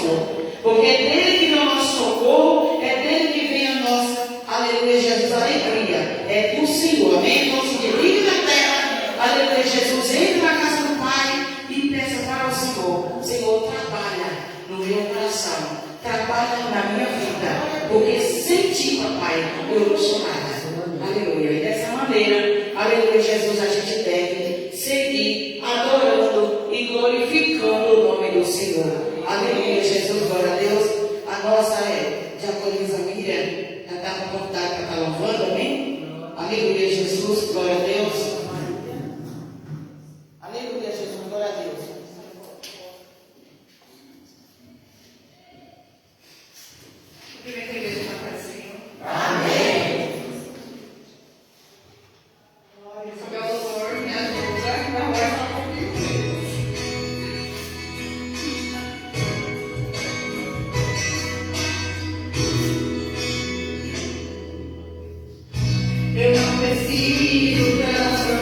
Senhor. Porque é dele que vem o nosso socorro, é dele que vem a nossa, aleluia, Jesus, alegria. É do Senhor, amém? Então, se vive na terra, aleluia, Jesus, entre na casa do Pai e peça para o Senhor. Senhor, trabalha no meu coração, trabalha na minha vida, porque sem ti, papai, eu não sou nada. Aleluia. E dessa maneira, aleluia, Jesus, a gente deve seguir adorando e glorificando o nome do Senhor. Aleluia, Jesus, glória a Deus. A nossa diaconisa Miriam já está com vontade para estar louvando, amém? Aleluia, Jesus, glória a Deus. Aleluia, Jesus, glória a Deus. Primeira igreja está aparecendo. Amém. Glória a Deus. Meu Senhor, me ajuda. Não vai falar comigo. Eu não preciso transformar.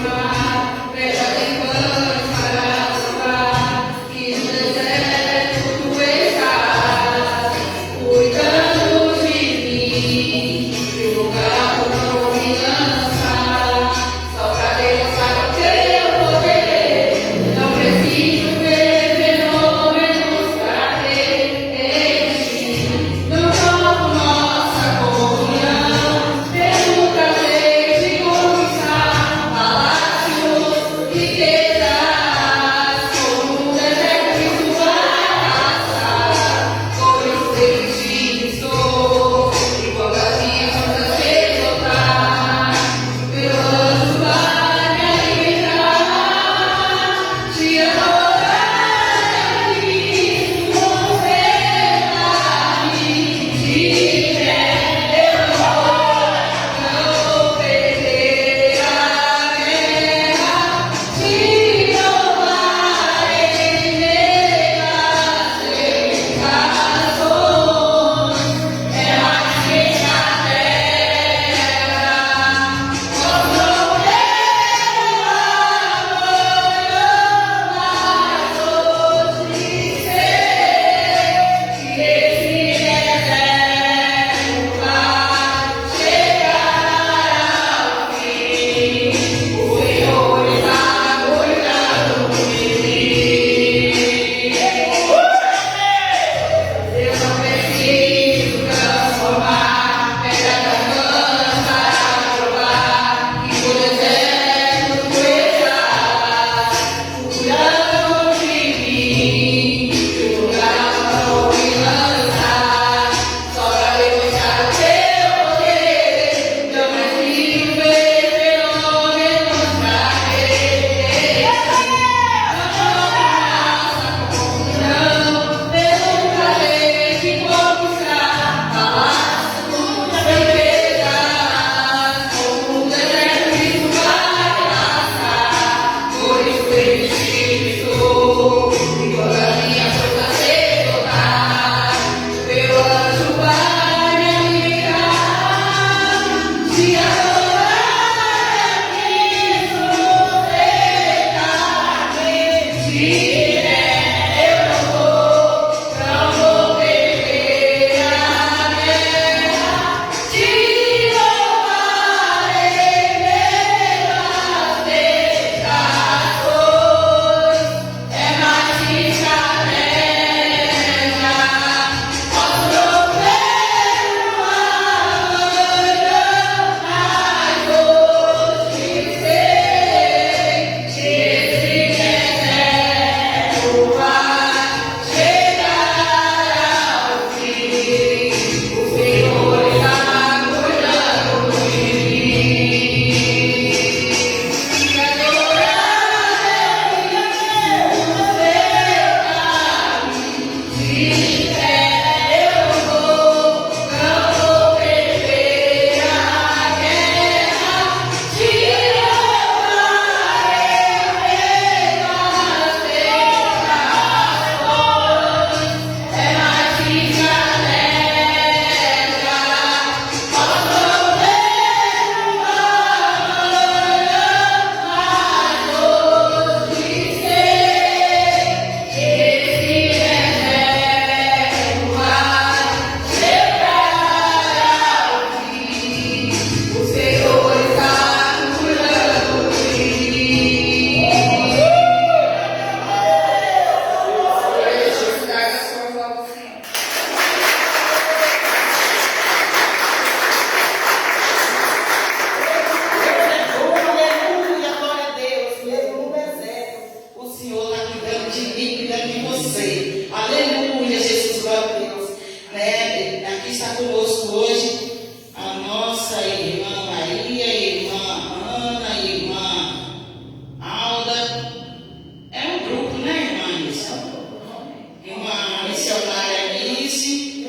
missionária Anice,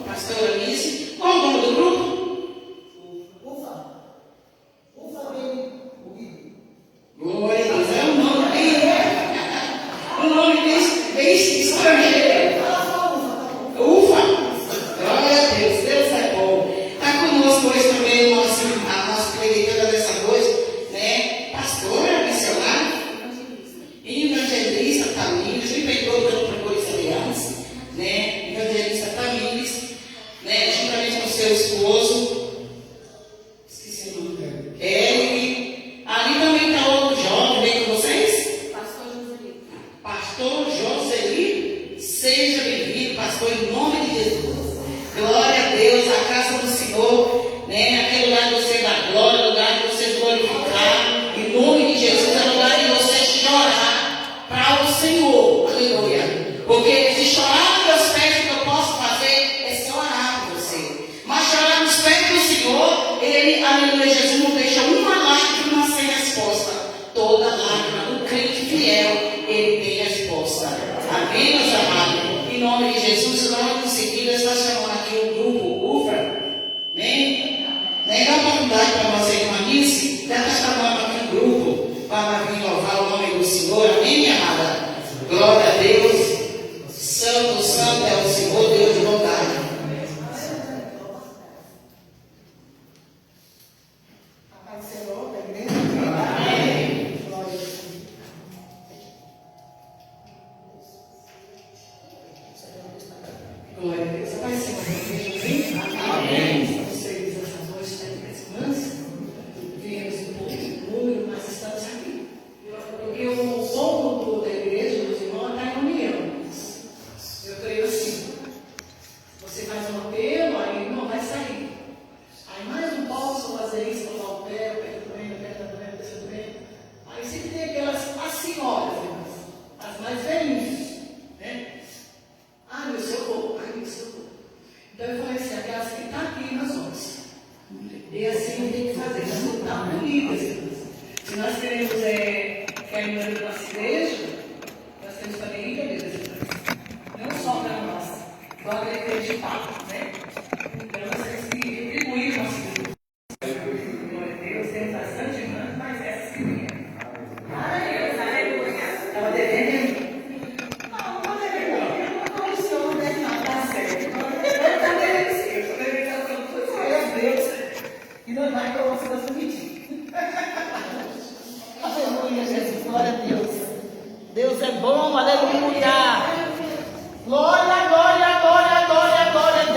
pastora Anice. Qual o nome do grupo? Glória a Deus, é um nome bem estrangeiro. Ufa! Glória a Deus, Deus é bom. Está conosco hoje também a nossa clericara dessa noite, né? Pastora, missionária, evangelista Tamires, me perdoe pelo procure aliança, né? Evangelista Tamires, né? Juntamente com seu esposo, esqueci o nome dele, Eric. Ali também está outro jovem, vem com vocês? Pastor Joseli, seja bem-vindo, pastor, em nome de Jesus. Glória a Deus, a casa do Senhor, né? Aquele lugar que você dá glória, lugar que você glorificar, em nome de Jesus, é lugar de você chorar para o Senhor, aleluia. Porque se chorar nos meus pés, o que eu posso fazer é só orar por você. Mas chorar nos pés do Senhor, Ele, aleluia, Jesus não deixa uma lágrima sem resposta. Toda lágrima do crente fiel, Ele tem resposta. Amém, meus amados? Em nome de Jesus, logo em seguida está chamando aqui o grupo UFRA, né? Dá oportunidade para nós, irmã Nice, já está chamando aqui o grupo para vir louvar o nome do Senhor. Amém, minha amada? Glória a Deus. Santo, santo é o Senhor, Deus de bondade. Glória a Deus. Vai ser uma igreja. Amém. Vocês, essa noite, irmãs, viemos um pouco de número, mas estamos aqui. Porque o povo da igreja, meus irmãos, está em união. Eu creio assim. Você faz um apelo, aí não vai sair. Aí mais um posso fazer isso, colocar o pé está doendo, o pé está doendo, o pé está doendo. Aí sempre tem aquelas, as senhoras, irmãs, as mais velhinhas, né? Ah, meu socorro, ai, meu socorro. Então eu falei assim, aquelas que estão aqui nas 11. E assim tem que fazer, elas não estão unidas. Se nós queremos que a irmã da nossa igreja, nós temos também igrejas. Não só para nós, igual a igreja de papo, né? Então nós temos que retribuir o nosso grupo. Glória a Deus, temos bastante irmãs, mas essas que vieram. Aleluia. Estava devendo. E não vai para você das permitir. Aleluia, Jesus. Glória a Deus. Deus é bom, aleluia. Glória, glória, glória, glória, glória a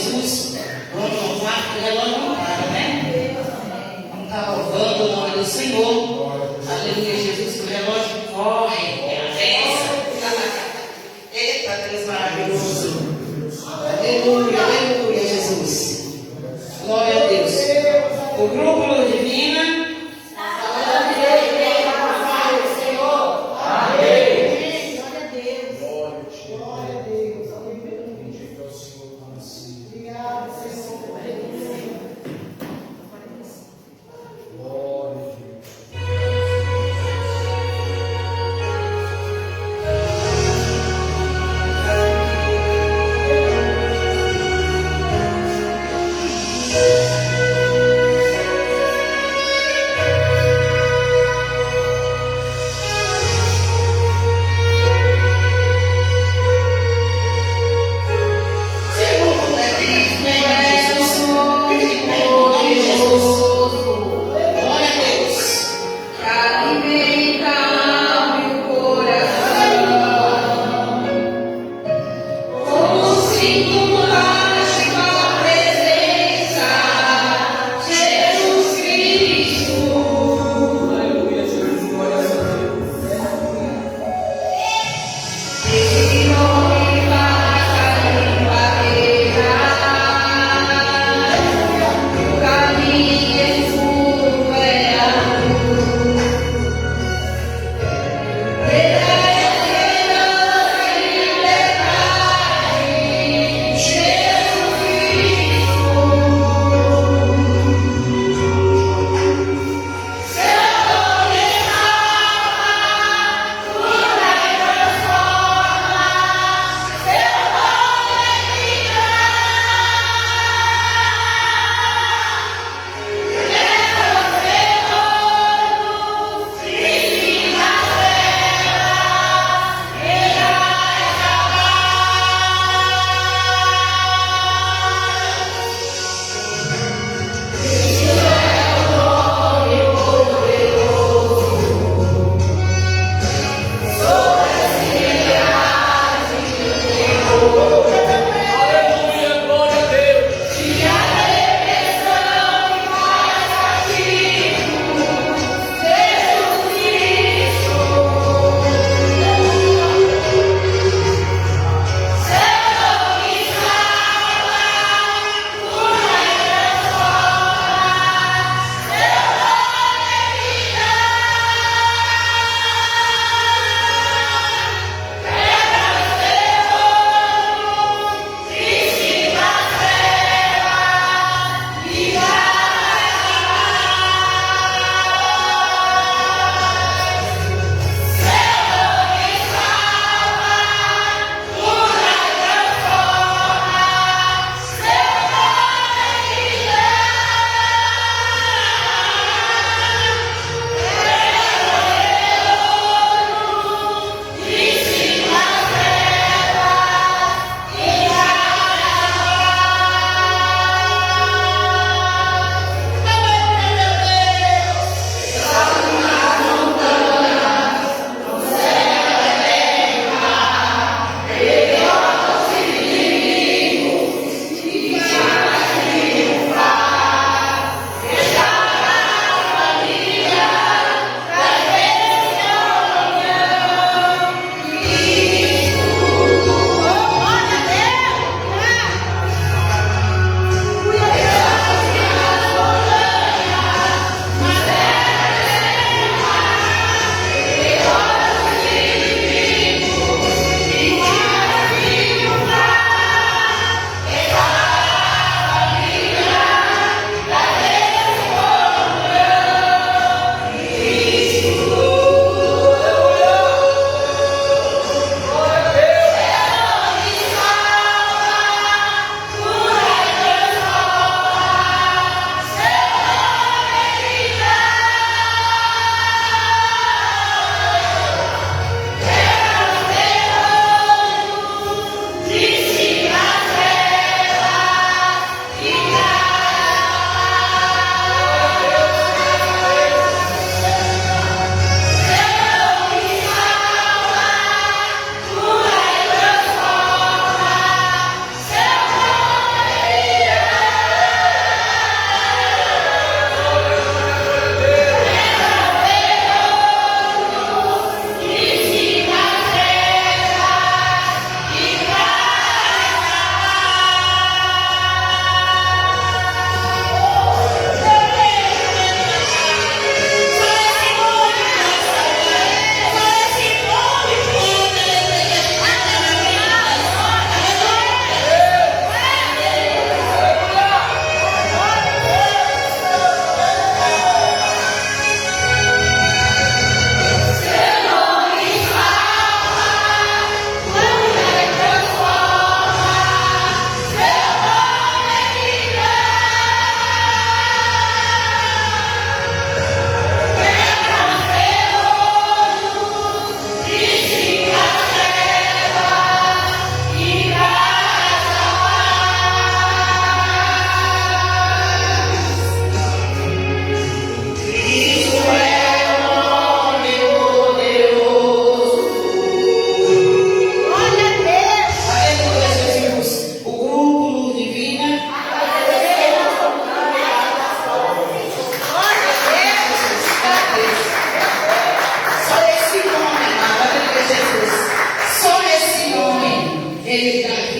Jesus. Vamos louvar, porque o relógio não para, né? Vamos estar louvando o nome do Senhor. Aleluia, Jesus, que o relógio corre, avança. Eita, Deus maravilhoso. Aleluia, aleluia, Jesus. Glória a Deus. O grupo Luz Divina.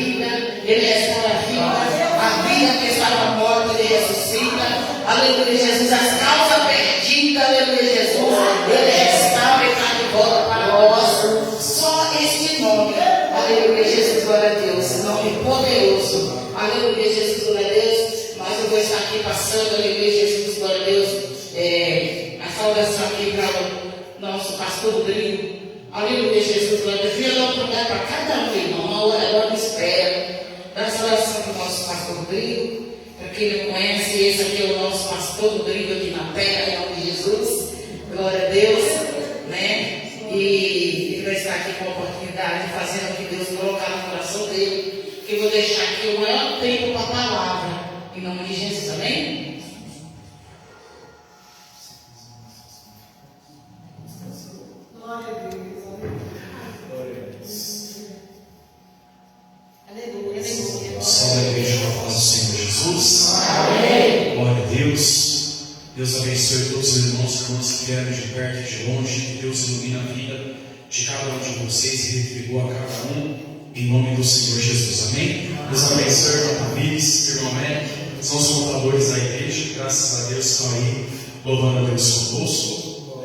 vida, Ele restaura a vida que estava morta, Ele ressuscita. Aleluia, Jesus, as causas perdidas, aleluia, Jesus, Ele restaura e traz de volta para nós. Só este nome, aleluia, Jesus, glória a Deus, nome poderoso, aleluia, Jesus, glória a Deus. Mas eu vou estar aqui passando, aleluia, Jesus, glória a Deus, a saudação aqui para o nosso pastor Rodrigo, aleluia, Jesus, glória a Deus. Venha dar oportunidade para cada um, irmão, uma hora de espera, da saudação para o nosso pastor Rodrigo. Para quem não conhece, esse aqui é o nosso pastor Rodrigo aqui na terra, em nome de Jesus, glória a Deus, né? E ele vai estar aqui com a oportunidade, fazendo o que Deus colocar no coração dele, que eu vou deixar aqui o maior tempo para a palavra, em nome de Jesus, amém? Glória a Deus. Aleluia. Salve a igreja com a paz do Senhor Jesus. Amém. Glória a Deus. Deus abençoe todos os irmãos que vieram de perto e de longe. Que Deus ilumine a vida de cada um de vocês e retribua a cada um em nome do Senhor Jesus. Amém? Deus abençoe, irmão Tamires, irmão Mac. São os contadores da igreja. Graças a Deus estão aí louvando a Deus conosco.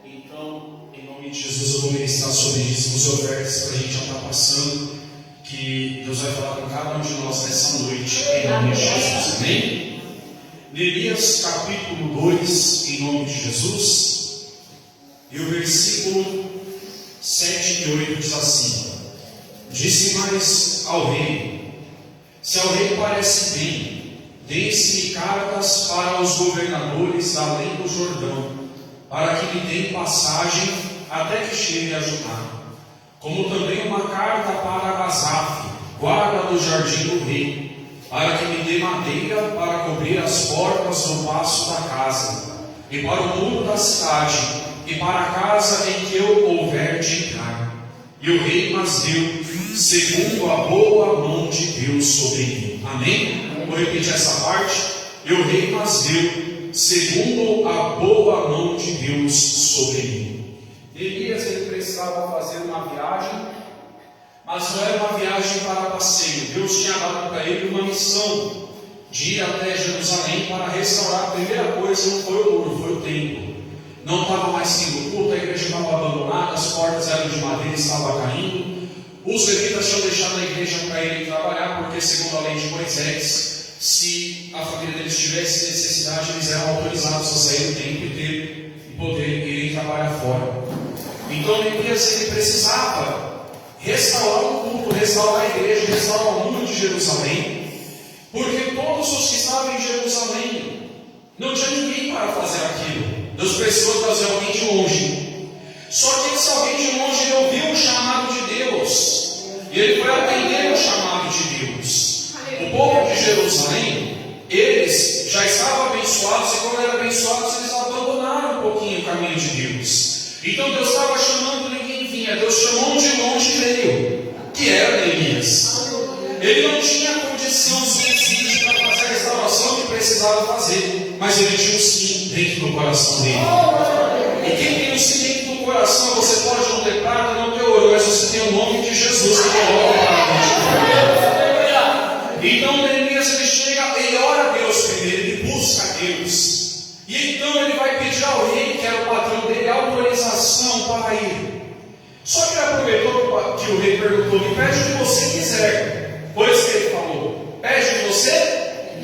Então, em nome de Jesus, eu vou ministrar sobre dízimos e ofertas para a gente já estar passando. Que Deus vai falar com cada um de nós nessa noite, em nome de Jesus, amém? Neemias capítulo 2, em nome de Jesus, e o versículo 7 e 8 diz assim: Disse mais ao rei: Se ao rei parece bem, deem-se cartas para os governadores da além do Jordão, para que me deem passagem até que chegue a Judá. Como também uma carta para Asaf, guarda do jardim do rei, para que me dê madeira para cobrir as portas do paço da casa, e para o muro da cidade, e para a casa em que eu houver de entrar. E o rei mas deu, segundo a boa mão de Deus sobre mim. Amém? Vou repetir essa parte. E o rei mas deu, segundo a boa mão de Deus sobre mim. Elias, ele precisava fazer uma viagem, mas não era uma viagem para passeio. Deus tinha dado para ele uma missão de ir até Jerusalém para restaurar. A primeira coisa não foi o muro, foi o templo. Não estava mais sendo culto, a igreja estava abandonada, as portas eram de madeira e estava caindo. Os levitas tinham deixado a igreja para irem trabalhar, porque segundo a lei de Moisés, se a família deles tivesse necessidade, eles eram autorizados a sair do templo e poder irem trabalhar fora. Então Neemias, ele precisava restaurar o culto, restaurar a igreja, restaurar o muro de Jerusalém, porque todos os que estavam em Jerusalém não tinha ninguém para fazer aquilo. Deus precisou trazer alguém de longe. Só que esse alguém de longe, ele ouviu o chamado de Deus e ele foi atender o chamado de Deus. O povo de Jerusalém, eles já estavam abençoados, e quando eram abençoados, eles abandonaram um pouquinho o caminho de Deus. Então Deus estava chamando, ninguém vinha. Deus chamou um de longe e veio, que era Neemias. Ele não tinha condição suficiente para fazer a restauração que precisava fazer, mas ele tinha um sim dentro do coração dele. E quem tem um sim dentro do coração, você pode não ter prata, não ter ouro, mas você tem o nome de Jesus que coloca para dentro. Então Neemias, ele chega, ele ora a Deus primeiro, ele busca a Deus. E então ele vai pedir ao rei, que era o patrão dele, autorização para ir. Só que ele aproveitou que o rei perguntou: me pede o que você quiser. Foi isso que ele falou: pede o que você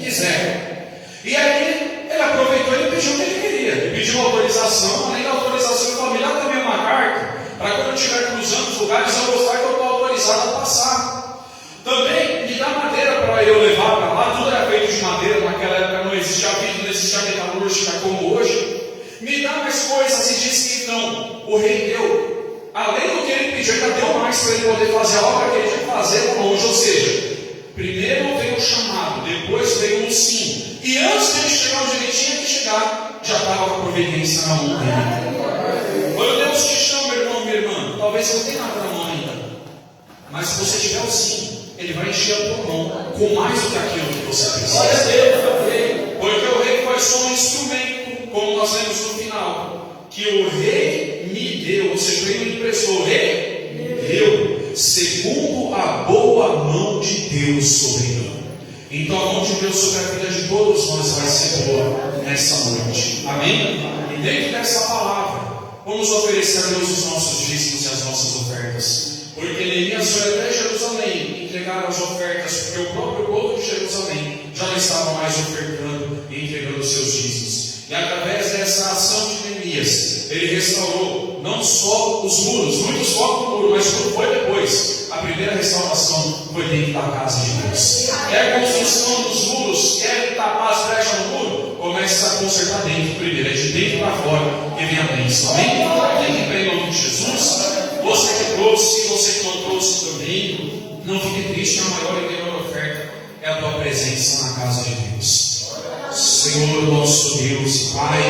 quiser. E aí ele aproveitou e pediu o que ele queria. Ele pediu autorização, além da autorização, ele falou: me dá também uma carta, para quando eu estiver cruzando os lugares, eu mostrar que eu estou autorizado a passar. Também me dá madeira para eu levar para lá. Tudo era feito de madeira, naquela época não existia vidro, não existia metalúrgica como hoje. Me dá mais coisas. E disse que então o rei deu, além do que ele pediu, ainda deu mais para ele poder fazer a obra que ele tinha que fazer longe. Ou seja, primeiro veio o chamado, depois veio o sim. E antes de ele chegar onde ele tinha que chegar, já estava com a providência na mão dele. Quando Deus te chama, meu irmão, minha irmã, talvez você não tenha nada na mão ainda, mas se você tiver o sim, Ele vai encher a tua mão com mais do que aquilo que você precisa. Porque o rei foi só um instrumento, como nós lemos no final, que o rei me deu, ou seja, ele me emprestou. O rei deu, segundo a boa mão de Deus soberano. Então a mão de Deus sobre a vida de todos nós vai ser boa nessa noite. Amém? E dentro dessa palavra, vamos oferecer a Deus os nossos dízimos e as nossas ofertas. Porque Neemias foi até Jerusalém entregar as ofertas, porque o próprio povo de Jerusalém já não estava mais ofertando e entregando os seus dízimos. E através dessa ação de Neemias, ele restaurou não só os muros, muitos focam no muro, mas tudo foi depois. A primeira restauração foi dentro da casa de Deus. Quer a construção dos muros, quer tapar as brechas no muro, começa a consertar dentro primeiro, é de dentro para fora que vem a bênção. Amém? Tem que ir em nome de Jesus. Você que trouxe, você que não trouxe também, não fique triste, a maior e melhor oferta é a tua presença na casa de Deus. Senhor nosso Deus e Pai,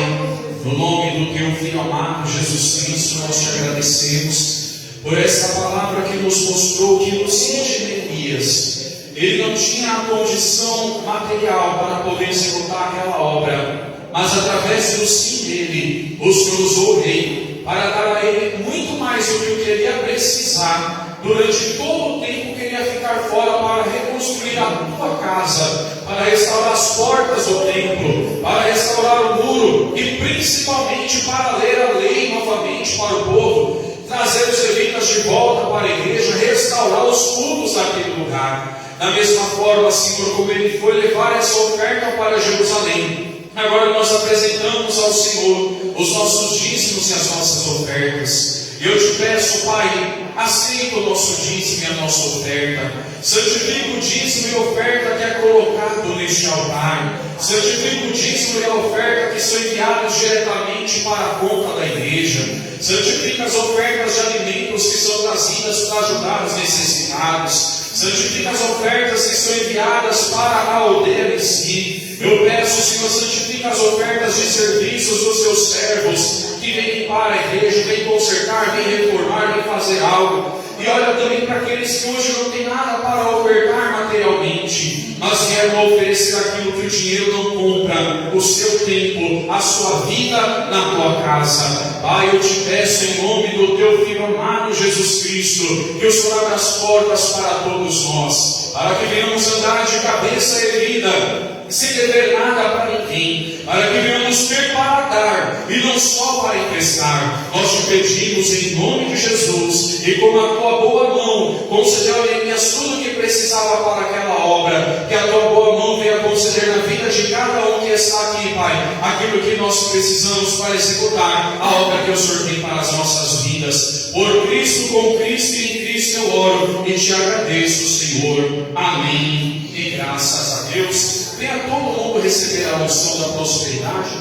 no nome do Teu Filho amado Jesus Cristo, nós te agradecemos por essa palavra que nos mostrou que no sim de Neemias, ele não tinha a condição material para poder executar aquela obra, mas através do sim dele, o Senhor usou o rei para dar a ele muito mais do que ele queria precisar durante todo o tempo que ele ia ficar fora para reconstruir a tua casa, para restaurar as portas do templo, para restaurar o muro e principalmente para ler a lei novamente para o povo, trazer os levitas de volta para a igreja, restaurar os cultos daquele lugar. Da mesma forma, Senhor, como ele foi levar essa oferta para Jerusalém, agora nós apresentamos ao Senhor os nossos dízimos e as nossas ofertas. E eu te peço, Pai, aceita o nosso dízimo e a nossa oferta. Santifica o dízimo e a oferta que é colocado neste altar. Santifica o dízimo e a oferta que são enviados diretamente para a conta da igreja. Santifica as ofertas de alimentos que são trazidas para ajudar os necessitados. Santifica as ofertas que são enviadas para a aldeia em si. Eu peço, Senhor, santifica as ofertas de serviços dos seus servos que vêm limpar a igreja, vêm consertar, vêm reformar, vêm fazer algo. E olha também para aqueles que hoje não têm nada para ofertar materialmente, mas vieram oferecer aquilo que o dinheiro não compra, o seu tempo, a sua vida na tua casa. Pai, eu te peço em nome do teu Filho amado Jesus Cristo, que o Senhor abra as portas para todos nós, para que venhamos andar de cabeça erguida, sem dever nada para ninguém, para que venhamos ter para dar e não só para emprestar. Nós te pedimos em nome de Jesus, e com a tua boa mão concedeu a Neemias tudo o que precisava para aquela obra, que a tua boa mão venha conceder na vida de cada um que está aqui, Pai, aquilo que nós precisamos para executar a obra que o Senhor tem para as nossas vidas. Por Cristo, com Cristo e em Cristo eu oro e te agradeço, Senhor. Amém. E graças a Deus. Venha todo mundo receber a unção da prosperidade.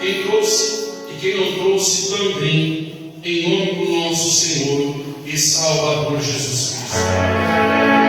Quem trouxe e quem não trouxe também, em nome do nosso Senhor e Salvador Jesus Cristo.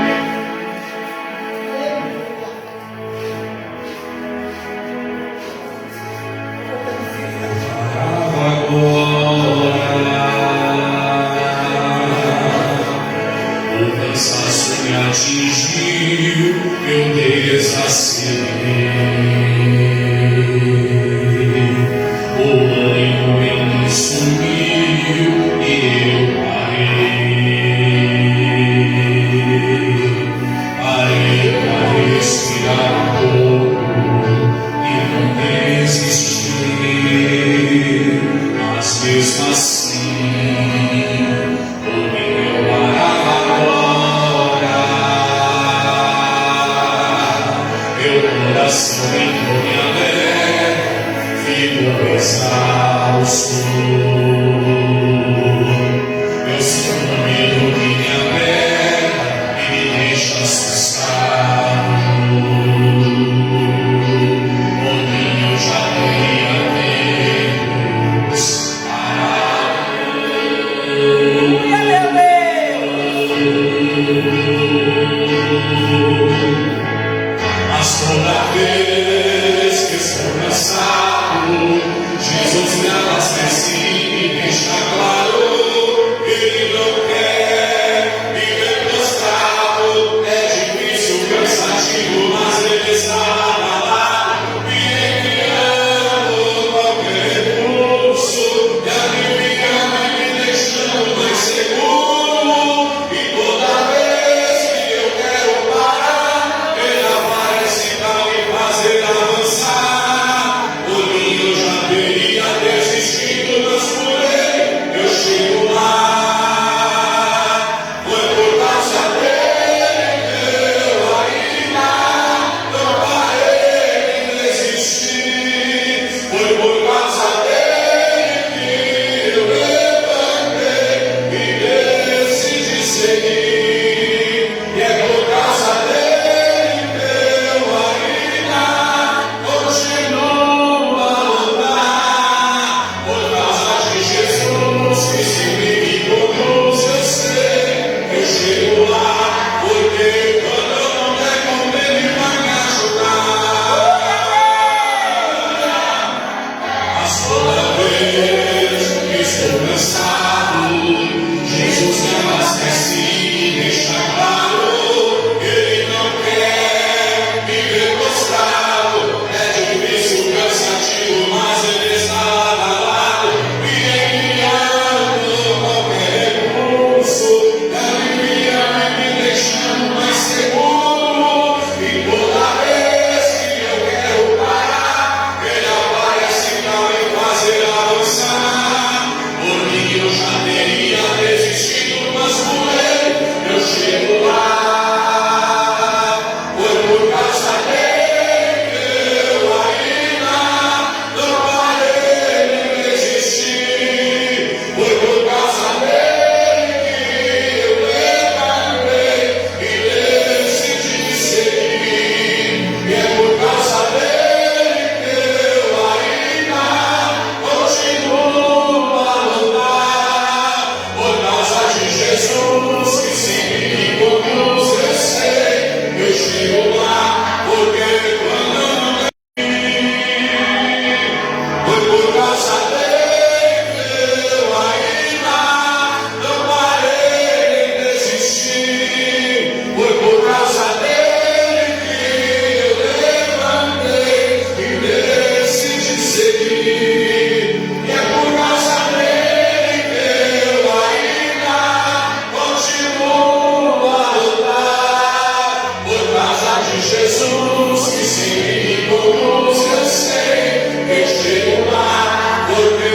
Jesus que sempre me conduz, eu sei, eu chego lá, porque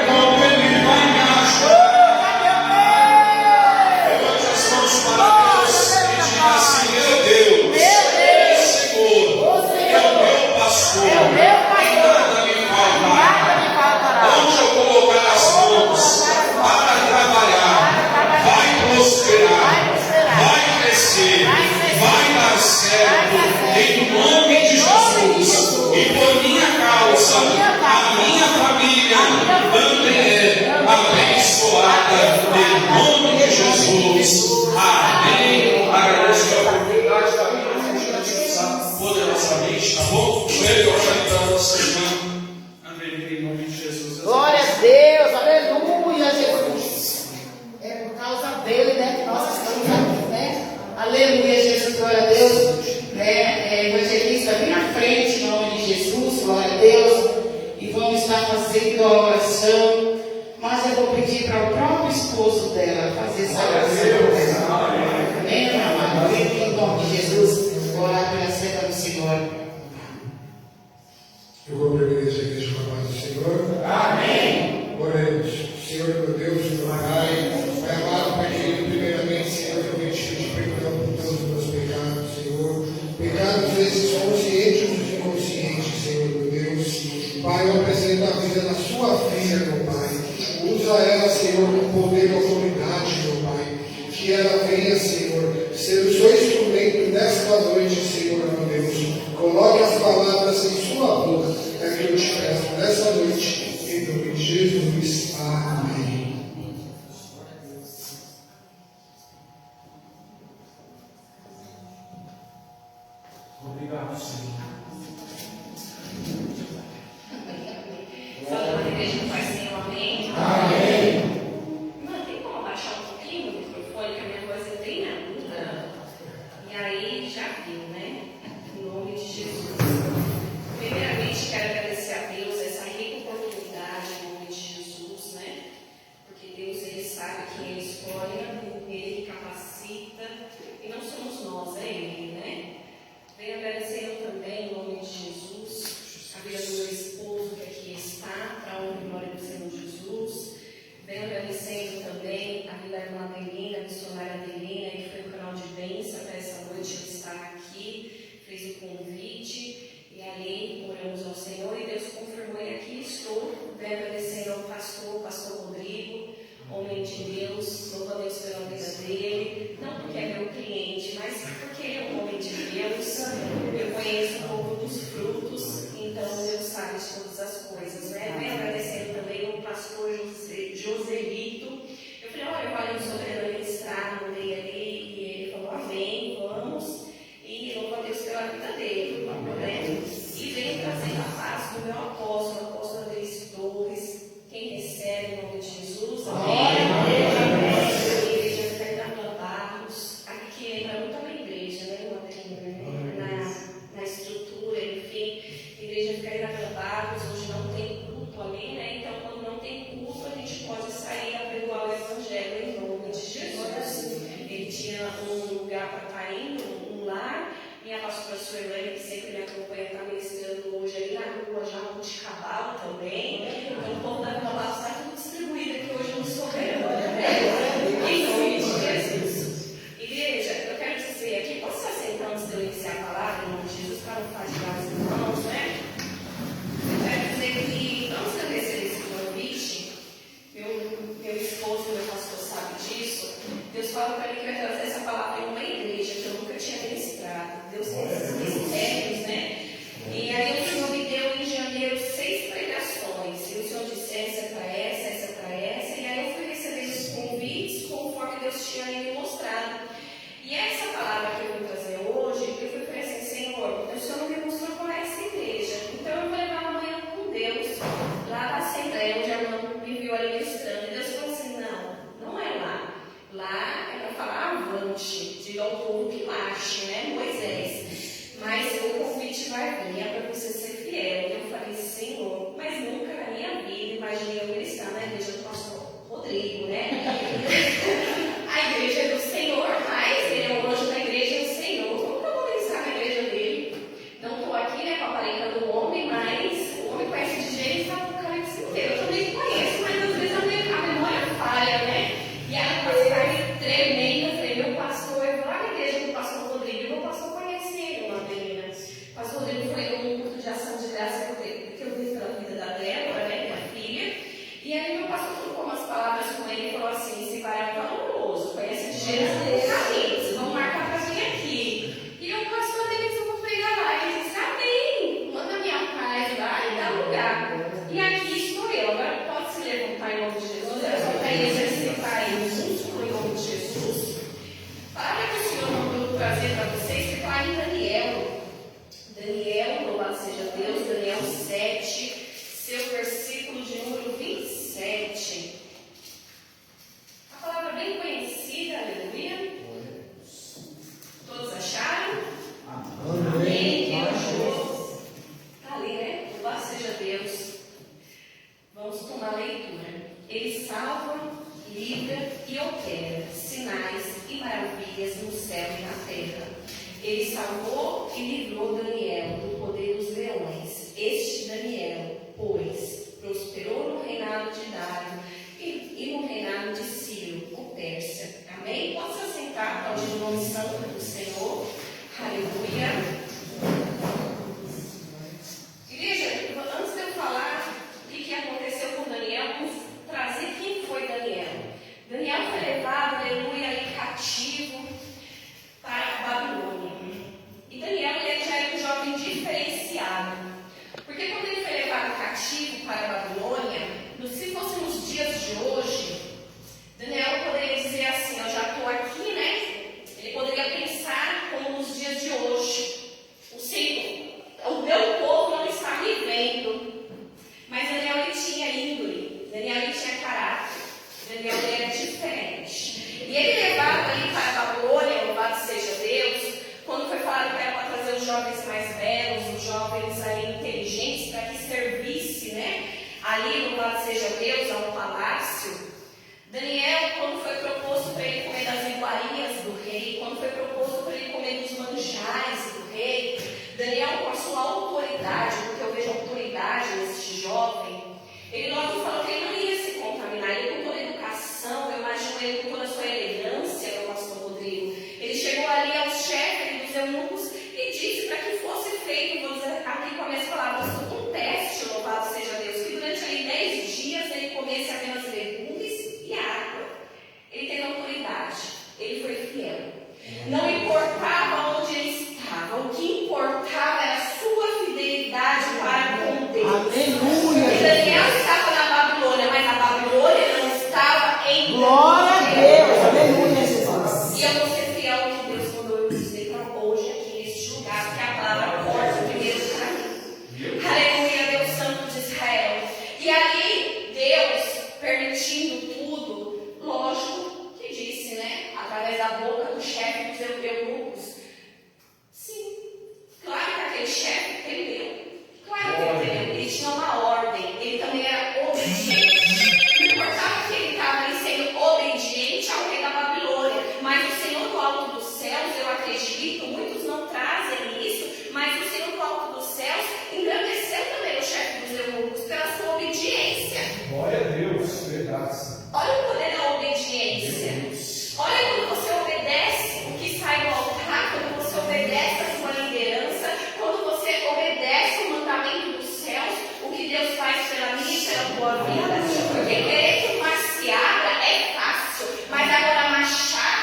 quando Ele vai me ajudar. Levante as mãos para Deus e diga assim: meu Deus, Senhor, é o meu pastor, e nada me faltará. Onde eu colocar as mãos para trabalhar, vai prosperar, vai crescer, vai dar certo, em nome de Jesus. E por minha causa, a minha família também é abençoada, em nome de Jesus. Amém. Agradeço a oportunidade da minha gente poderosamente, tá bom? Ele orando para você, irmão. Amém. Em nome de Jesus. Glória a Deus, aleluia, Jesus. É por causa dele, né, que nós estamos aqui, né? Aleluia, Jesus, glória a Deus. Evangelista, vem à frente, em nome de Jesus, glória a Deus. E vamos estar fazendo a oração. Mas eu vou pedir para o próprio esposo dela fazer essa oração. Amém, meu amado? Vem aqui em nome de Jesus, orar pela seta do Senhor. Eu cumprimento essa igreja com a paz do Senhor. Amém. Oremos. Senhor, meu Deus, meu Pai, Pai amado, Pai querido, primeiramente, Senhor, eu venho te pedir perdão por todos os meus pecados, Senhor. Pecados esses conscientes e inconscientes, Senhor, meu Deus. Pai, eu apresento a vida da sua filha, meu Pai. Usa ela, Senhor, com poder e autoridade, meu Pai. Que ela venha, Senhor, ser o seu instrumento nesta noite, Senhor, meu Deus. Coloque as palavras em sua boca. É que eu te peço nessa noite, em nome de Jesus. Amém. Obrigado, Senhor. Fala na igreja do Pai Senhor, amém? Amém. Não, tem como abaixar um pouquinho o microfone, que a minha voz é bem aguda. E aí, já viu, né? Em nome de Jesus. Primeiramente, quero agradecer a Deus essa rica oportunidade, em nome de Jesus, né? Porque Deus, Ele sabe quem Ele escolhe, Ele capacita, e não somos nós, é Ele, né? Venho agradecendo também, em nome de Jesus, a vida do meu esposo que aqui está, para a honra e glória do Senhor Jesus. Venho agradecendo também a vida da irmã Adelina, a missionária Adelina, que foi o canal de bênção para essa noite que está aqui, fez o convite, e ali oramos ao Senhor, e Deus confirmou, e aqui estou. Venho agradecendo ao pastor Rodrigo, homem de Deus, louvo a Deus pela vida dele, não porque é meu cliente, mas porque ele é um homem de Deus. Eu conheço um pouco dos frutos, então Deus sabe de todas as coisas, né? Venho agradecendo também o pastor Joselito. Eu falei, olha, valeu sobre ele ministrar, mandei ali, e ele falou, amém, vamos, e louvo a Deus pela vida dele, né? E venho trazendo a paz do meu apóstolo Andrés Torres, quem recebe em nome de Jesus, amém. A igreja Fernanda Barros, aqui lembra muito a minha igreja, né, na estrutura, enfim. A igreja Fernanda Barros, hoje não tem culto ali, né? Então, quando não tem culto, a gente pode sair a pregoar o evangelho em nome de Jesus. Ele tinha um lugar para estar indo, um lar. Minha pastora Suelane, que sempre me acompanha, está ministrando hoje ali na rua, já no Cabal também. Então, o povo da Vila Barros está tudo distribuído aqui hoje no Soberano. Em nome de Jesus. Igreja, eu quero dizer aqui, posso estar sentando antes de eu iniciar a palavra, em nome de Jesus, para não fatigar os irmãos, né? Eu quero dizer que, antes de eu receber esse convite, meu esposo, meu pastor sabe disso, Deus fala para mim que vai trazer essa palavra em uma igreja que eu nunca tinha ministrado. Deus tem lá em Daniel. Daniel, louvado seja Deus, Daniel 7, seu versículo de número 27. A palavra bem conhecida, aleluia. Todos acharam? Amém. Quem achou? Está ali, né? Louvado seja Deus. Vamos com uma leitura. Ele salva, livra e opera sinais e maravilhas no céu e na terra. Ele salvou e livrou Daniel do poder dos leões. Este Daniel, pois, prosperou no reinado de Dário e no reinado de Ciro, o Persa. Amém? Pode se assentar para o nome santo do Senhor. Aleluia. Igreja, antes de eu falar o que aconteceu com Daniel, vamos trazer quem foi Daniel. Daniel foi levado, aleluia, cativo para a Babilônia. E Daniel já era um jovem diferenciado. Porque quando ele foi levado cativo para a Babilônia, se fosse nos dias de hoje, Daniel poderia dizer assim, eu já estou aqui, né? Ele poderia pensar como nos dias de hoje. O meu povo não está me vendo. Mas Daniel ele tinha índole, Daniel ele tinha caráter, Daniel ele era diferente. E ele levado ali para a Babilônia, louvado seja Deus, quando foi falado que era para trazer os jovens mais belos, os jovens ali inteligentes, para que servisse, né? Ali, louvado seja Deus, a um palácio. Daniel, quando foi proposto para ele comer das iguarias do rei, quando foi proposto para ele comer dos manjares do rei, Daniel, com a sua autoridade, porque eu vejo autoridade nesse jovem, ele logo falou que ele não ia se contaminar. Ele, com toda a educação, eu imagino ele com toda a sua elegância, meu pastor Rodrigo, ele chegou ali ao chefe dos eunucos e disse para que fosse feito, vou dizer aqui com as minhas palavras, um teste, louvado seja Deus, que durante ali 10 dias ele comesse apenas legumes e água. Ele teve autoridade, ele foi fiel. Não importava onde ele estava, o que importava era a sua fidelidade para com Deus. Aleluia. E Daniel estava na Babilônia, mas a Babilônia não estava em Glória a Deus. Aleluia, Jesus. E eu vou ser fiel ao que Deus mandou eu dizer para hoje aqui neste lugar, porque a palavra corta primeiro para mim. Aleluia, Deus Santo de Israel. E ali, Deus, permitindo tudo, lógico que disse, né? Através da boca do chefe dos eunucos. Sim, claro que aquele chefe entendeu. Claro que entendeu. Ele tinha uma ordem, ele também era obediente. Não importava que ele estava ali sendo obediente ao rei da Babilônia, mas o Senhor do alto dos céus, eu acredito, muitos não trazem isso, mas o Senhor do alto dos céus engrandeceu também o chefe dos eunucos pela sua obediência. Glória a Deus, verdade. Olha o poder da obediência. Olha quando você obedece o que sai do altar, quando você obedece a sua liderança, quando você obedece o mandamento dos céus, o que Deus faz pela minha e pela tua vida. Porque querer que o mar se abra é fácil, mas agora marchar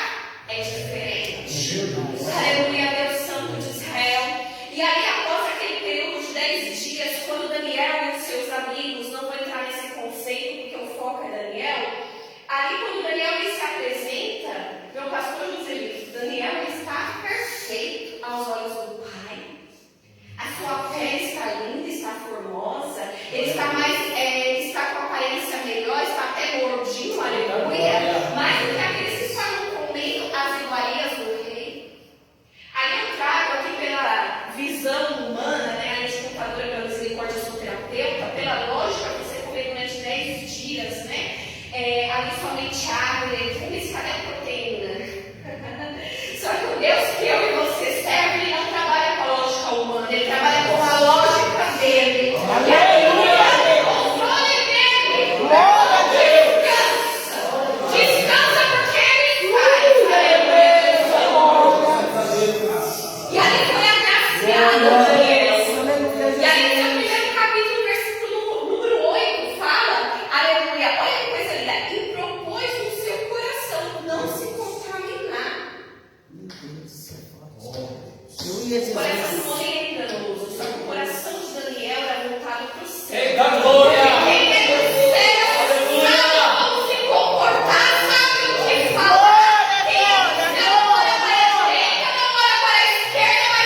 é diferente. Aleluia, Deus Santo de Israel. E aí, após aquele período de 10 dias, quando Daniel e os seus amigos, não vou entrar nesse conceito porque o foco é Daniel, ali quando Daniel ele se apresenta, meu pastor José, Daniel está perfeito aos olhos do Pai. A sua pele está linda, está formosa, ele está está com a aparência melhor, está até gordinho, aleluia. Mais do que aqueles que estavam comendo as iguarias do rei. Aí eu trago aqui pela visão humana, né, a escutadora pela misericórdia, eu sou terapeuta, pela lógica, você comer durante 10 dias, né? Ali somente água, legumes, cadê a proteína? Só que o Deus que eu e você serve, ele não trabalha com a lógica humana, ele trabalha com a lógica dele. E aí, o controle dele. Glória a Deus. Descansa. Descansa porque ele faz. Aleluia. E ali foi agraciado Daniel. E ali no primeiro capítulo, versículo número 8, fala, aleluia, olha que coisa linda, e propôs no seu coração não se contaminar. Aleluia, O coração Jesus. não é enganoso, só que o coração de Daniel era voltado para o céu. Eita glória! Quem é do céu sabe como se comportar, sabe o que falar. Quem é do céu não olha para a direita, não olha para a esquerda,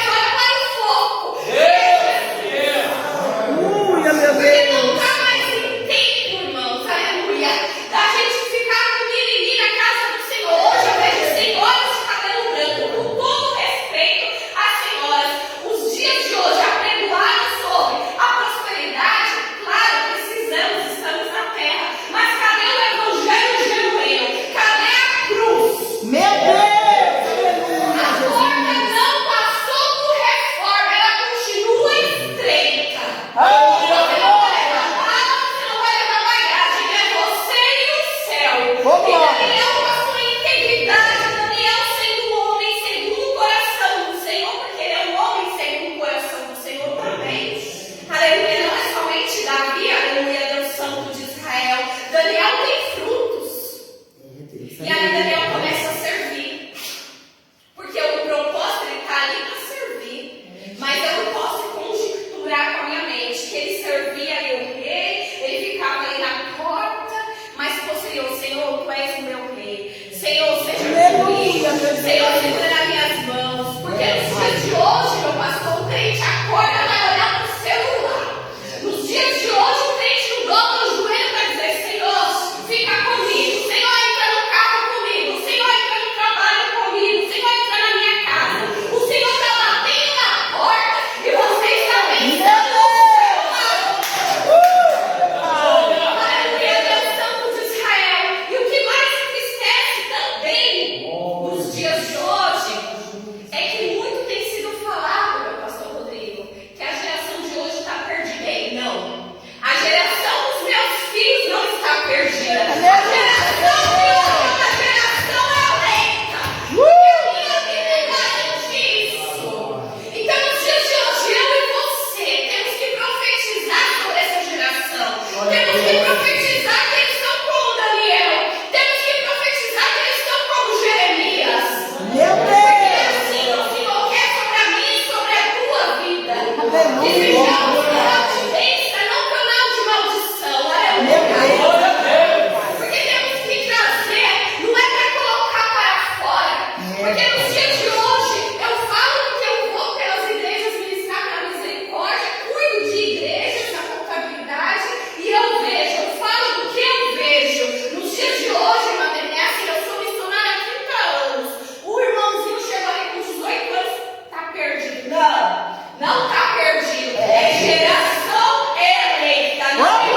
Não está perdido. É geração eleita. Não tem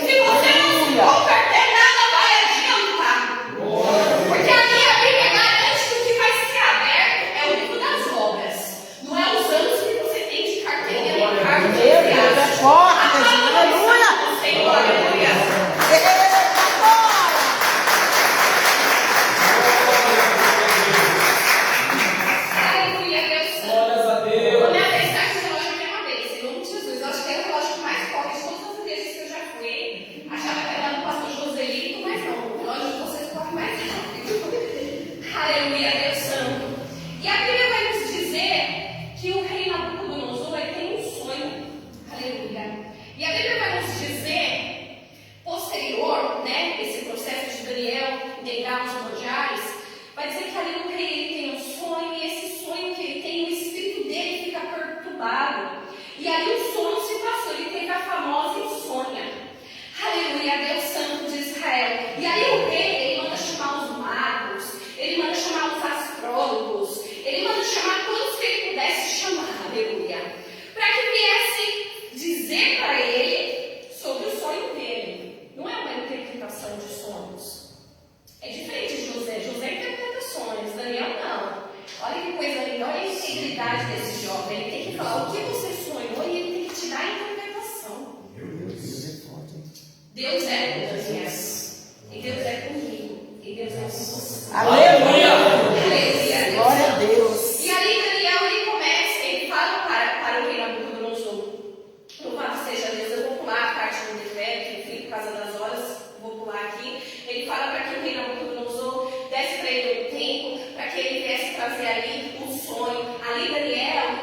se você não se converter, nada vai adiantar. Porque a minha Bíblia garante que o que vai ser aberto é o livro das obras. Não é os anos que você tem de carteira e carta de Deus é viagem. forte, A Jesus. palavra Aleluia. do Senhor, aleluia. Aleluia, Deus Santo. Glórias a Deus. A minha vez aqui no relógio é uma vez, em nome de Jesus. Eu acho que é o relógio que mais corre de todas as igrejas que eu já fui. Achava que era do pastor Joselito, mas não. O relógio de vocês corre mais rápido. Aleluia, Deus Santo. E a Bíblia vai nos dizer que o rei Nabucodonosor ele tem um sonho. Aleluia. E a Bíblia vai nos dizer, posterior, né, esse processo de Daniel negar os manjares, vai dizer que ali o rei ele tem um sonho, e esse sonho que ele tem, o espírito dele fica perturbado. E aí o sonho se passou, ele teve a famosa insônia. Aleluia, Deus Santo de Israel. E aí o rei, ele manda chamar os magos, ele manda chamar os astrólogos, ele manda chamar todos que ele pudesse chamar, aleluia, para que viesse dizer para ele sobre o sonho dele. Não é uma interpretação de sonhos. É diferente de José. José interpreta sonhos, Daniel não. Olha que coisa linda, olha a integridade desse jovem. Ele tem que falar o que você sonhou e ele tem que te dar a interpretação. Deus é com Daniel. E Deus é comigo. E Deus é com você. Aleluia. Aleluia. Glória a Deus. E aí Daniel ele começa, ele fala para o rei Nabucodonosor. Louvado seja Deus, eu vou pular a parte do decreto, enfim, por causa das horas, vou pular aqui. Ele fala para que o rei Nabucodonosor desse para ele um tempo, para que ele viesse trazer ali um sonho. Ali Daniel,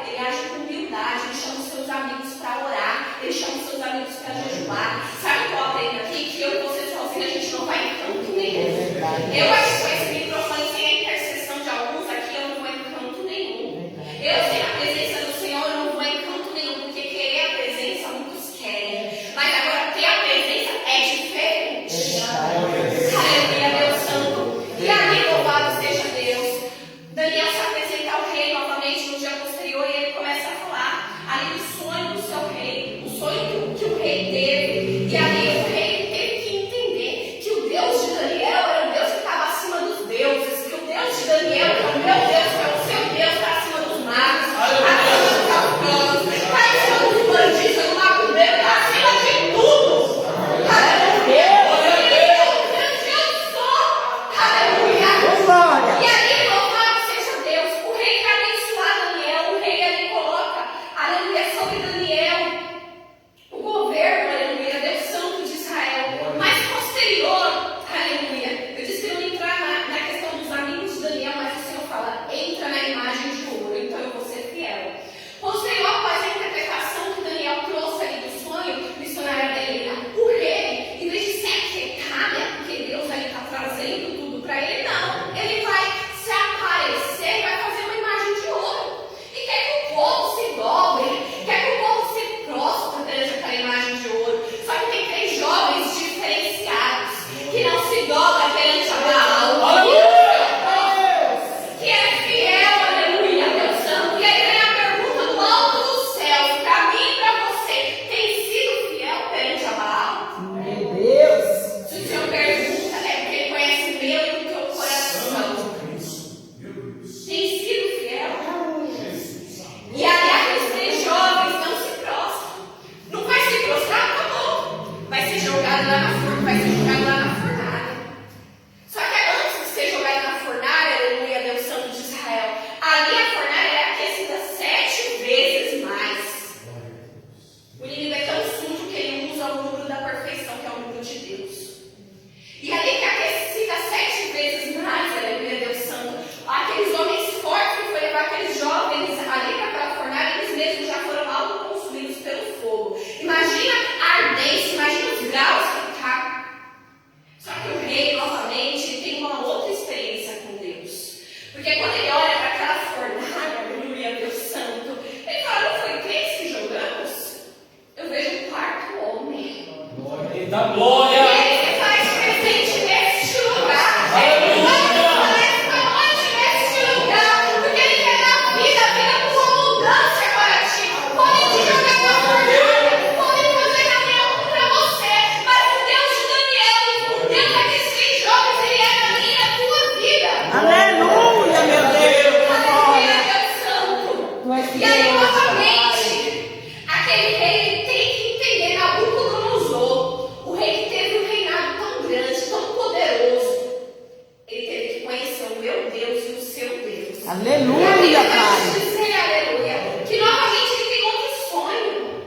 Aleluia, Pai. Dizer aleluia. Que novamente ele tem outro sonho.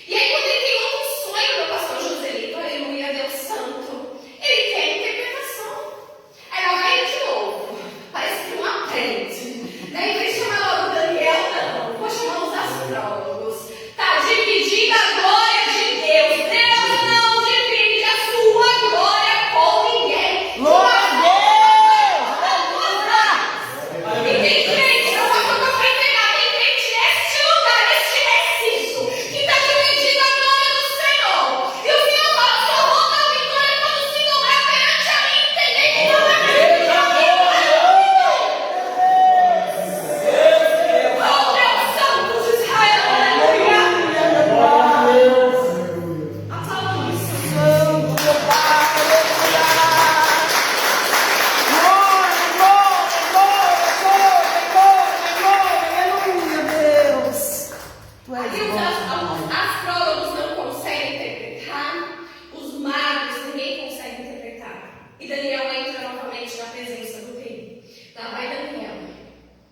E aí, quando ele tem outro sonho, meu pastor Joselito, aleluia, Deus Santo, ele quer interpretação. Aí ela vem de novo. Parece que não aprende. Daí, em vez de chamar logo Daniel, não. Vou chamar os astrólogos. Tá dividida a glória de Deus. Deus não divide a sua glória com ninguém. Glória a Deus. E tem crente, eu só tô pra entregar, tem crente neste lugar, neste recinto, que está dividindo a glória do Senhor. E o Senhor fala, só vou dar vitória quando o Senhor vai perante a mim, entender que não é perante a mim. Oh, Deus Santo de Israel, aleluia. Aplauda isso. Santo, meu Pai. Aleluia, Deus. Tu és Aí os astrólogos não conseguem interpretar, os magos ninguém consegue interpretar. E Daniel entra novamente na presença do rei. Lá vai Daniel.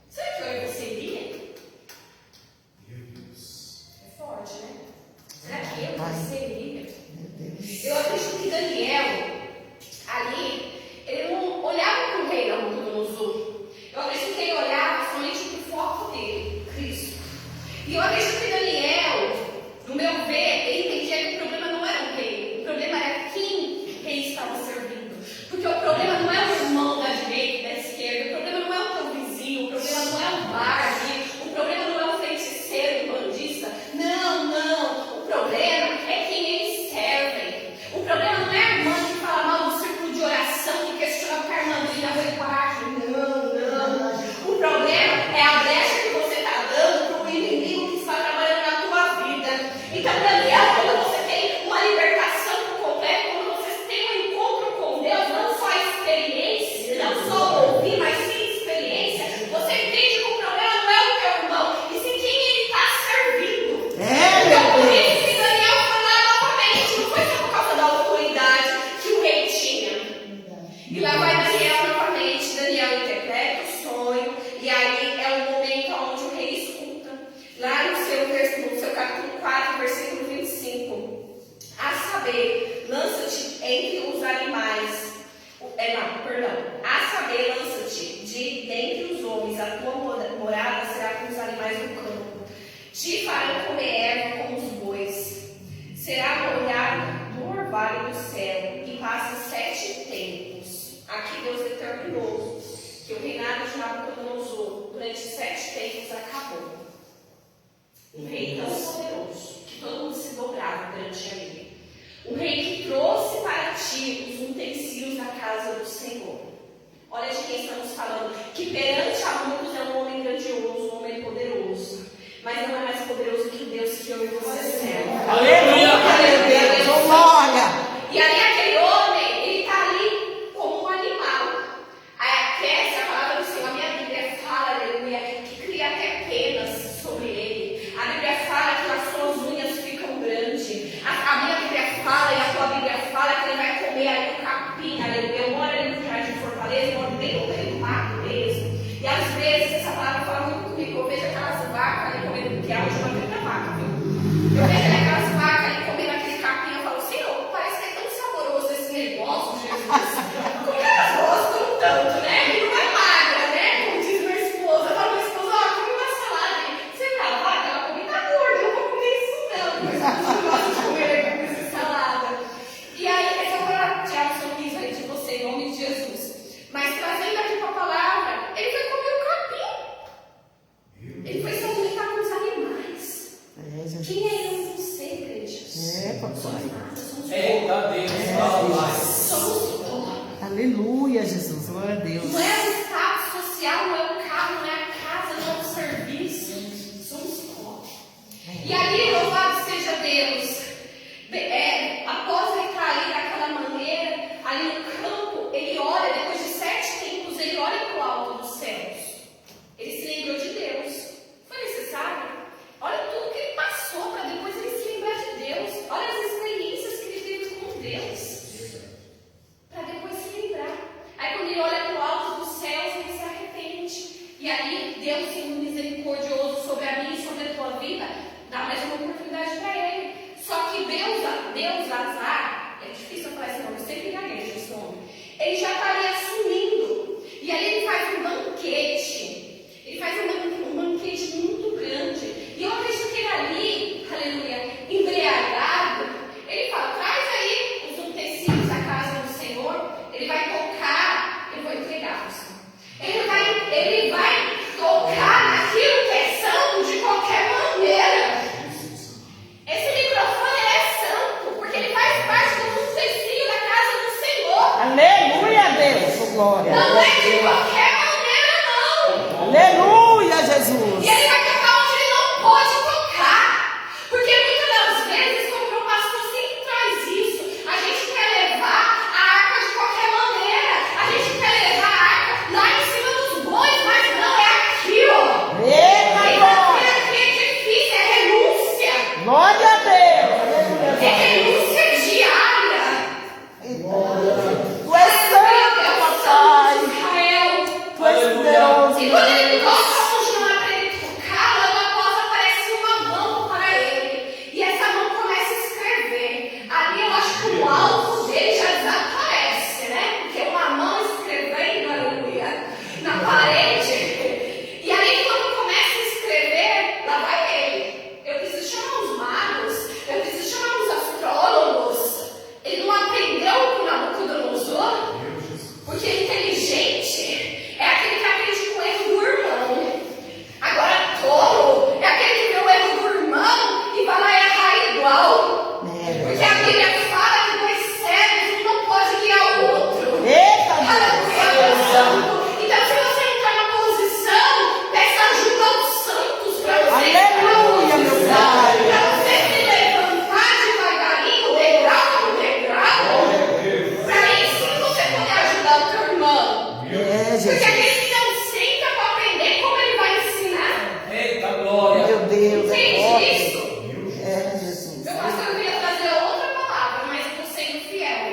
Será que eu seria? É forte, né? Será que eu seria? Eu acredito que Daniel, ali, ele não olhava para o rei Nabucodonosor. Eu acredito que ele olhava somente para o foco dele, Cristo. E eu acredito que Daniel, no meu ver, ele entendia que o problema não era o rei. O problema era quem o rei estava servindo. Porque o problema não é o irmão da direita e da esquerda. O problema não é o teu vizinho. O problema não é o Barbie. O problema não é o feiticeiro, o bandista. Não, não. O problema é quem eles servem. O problema não é a irmã que fala mal do círculo de oração, que questiona o carnaval na reparagem. Não, não. O problema é a brecha que você está dando para o inimigo que está trabalhando na tua vida. Então, Daniel, quando você tem uma libertação por completo, quando você tem um encontro com Deus, não só experiência, não só ouvir, mas sim experiência, você entende que o problema não é o teu irmão, e sim quem ele está servindo. Então, por isso que Daniel foi lá novamente, não foi só por causa da autoridade que o rei tinha. E lá vai Daniel novamente, Daniel interpreta o sonho, e aí é o momento onde o rei escuta. Lá no seu capítulo 4, versículo 25. A saber, lança-te entre os animais. A saber, lança-te de dentre os homens, a tua morada será com os animais do campo. Te farão comer erva como os bois. Será molhado do orvalho do céu, e passa 7 tempos. Aqui Deus determinou que o reinado de Nabucodonosor, durante 7 tempos, acabou. Um rei tão poderoso, que todo mundo se dobrava perante ele. Um rei que trouxe para ti os utensílios da casa do Senhor. Olha de quem estamos falando. Que perante a muitos é um homem grandioso, um homem poderoso. Mas não é mais poderoso que o Deus que eu e você serve. Aleluia, Deus. Glória. E ali aquele homem, ele está ali como um animal. Aí aquece a palavra do Senhor. A minha Bíblia fala, aleluia, que cria até penas sobre ele. A Bíblia fala que as suas unhas ficam grandes. A minha Bíblia fala e a tua Bíblia fala que ele vai comer ali o capim, aleluia. Eu moro ali no Jardim de Fortaleza, eu moro bem no meio do mato mesmo. E às vezes essa palavra fala muito comigo. Eu vejo aquelas vacas ali comendo, porque é a última vez da vaca, viu? E aí, Deus, sendo misericordioso sobre a minha e sobre a tua vida, dá mais uma oportunidade para ele. Só que Deus, Azar, é difícil eu falar esse nome, eu sempre gaguejo esse nome. Ele já está ali assumindo. E aí ele faz um banquete. Ele faz um banquete muito grande. E eu acredito que ele ali, aleluia, embriagado, ele fala, traz aí os utensílios da casa do Senhor. Ele vai tocar, eu vou entregá-los. Ele vai tocar naquilo que é santo de qualquer maneira. Esse microfone é santo, porque ele faz parte do utensílio da casa do Senhor. Aleluia, Deus. Glória. Não é de qualquer maneira, não. Aleluia, Jesus. E ele vai tocar onde ele não pode tocar. Porque muitas das vezes, como meu pastor sempre traz isso, a gente quer levar a arca de qualquer maneira. A gente quer levar a arca lá em cima dos bois, mas não é aqui, ó. Eita, E glória. aqui é difícil, é renúncia. Glória a Deus. Aleluia. É renúncia diária. Tu és santo, papai. Israel. Tu és Deus. E quando ele toca a mão para ele tocar, logo após aparece uma mão para ele. E essa mão começa a escrever. Ali eu acho que o alvo dele já desaparece, né? Porque uma mão escrevendo, aleluia, na parede. E aí quando começa a escrever, lá vai ele. Eu preciso chamar os magos, eu preciso chamar os astrólogos. Ele não aprendeu com Nabucodonosor, porque inteligente é aquele que aprende com o erro do irmão. Agora, tolo é aquele que vê o erro do irmão e vai lá e errar igual. Porque a Bíblia fala que dois cegos um não pode guiar o outro. Eita, Aleluia, Deus. santo. Então, se você não está na posição, peça ajuda aos santos para você entrar na Aleluia, meu posição. Pai. Para você se levantar devagarinho, degrau por degrau. Para aí sim você poder ajudar o teu irmão. É, Porque Jesus. aquele que não senta para aprender, como ele vai ensinar? Eita glória. Meu Deus. É Entende glória. isso? É, Jesus. Meu pastor queria trazer outra palavra, mas eu estou sendo fiel.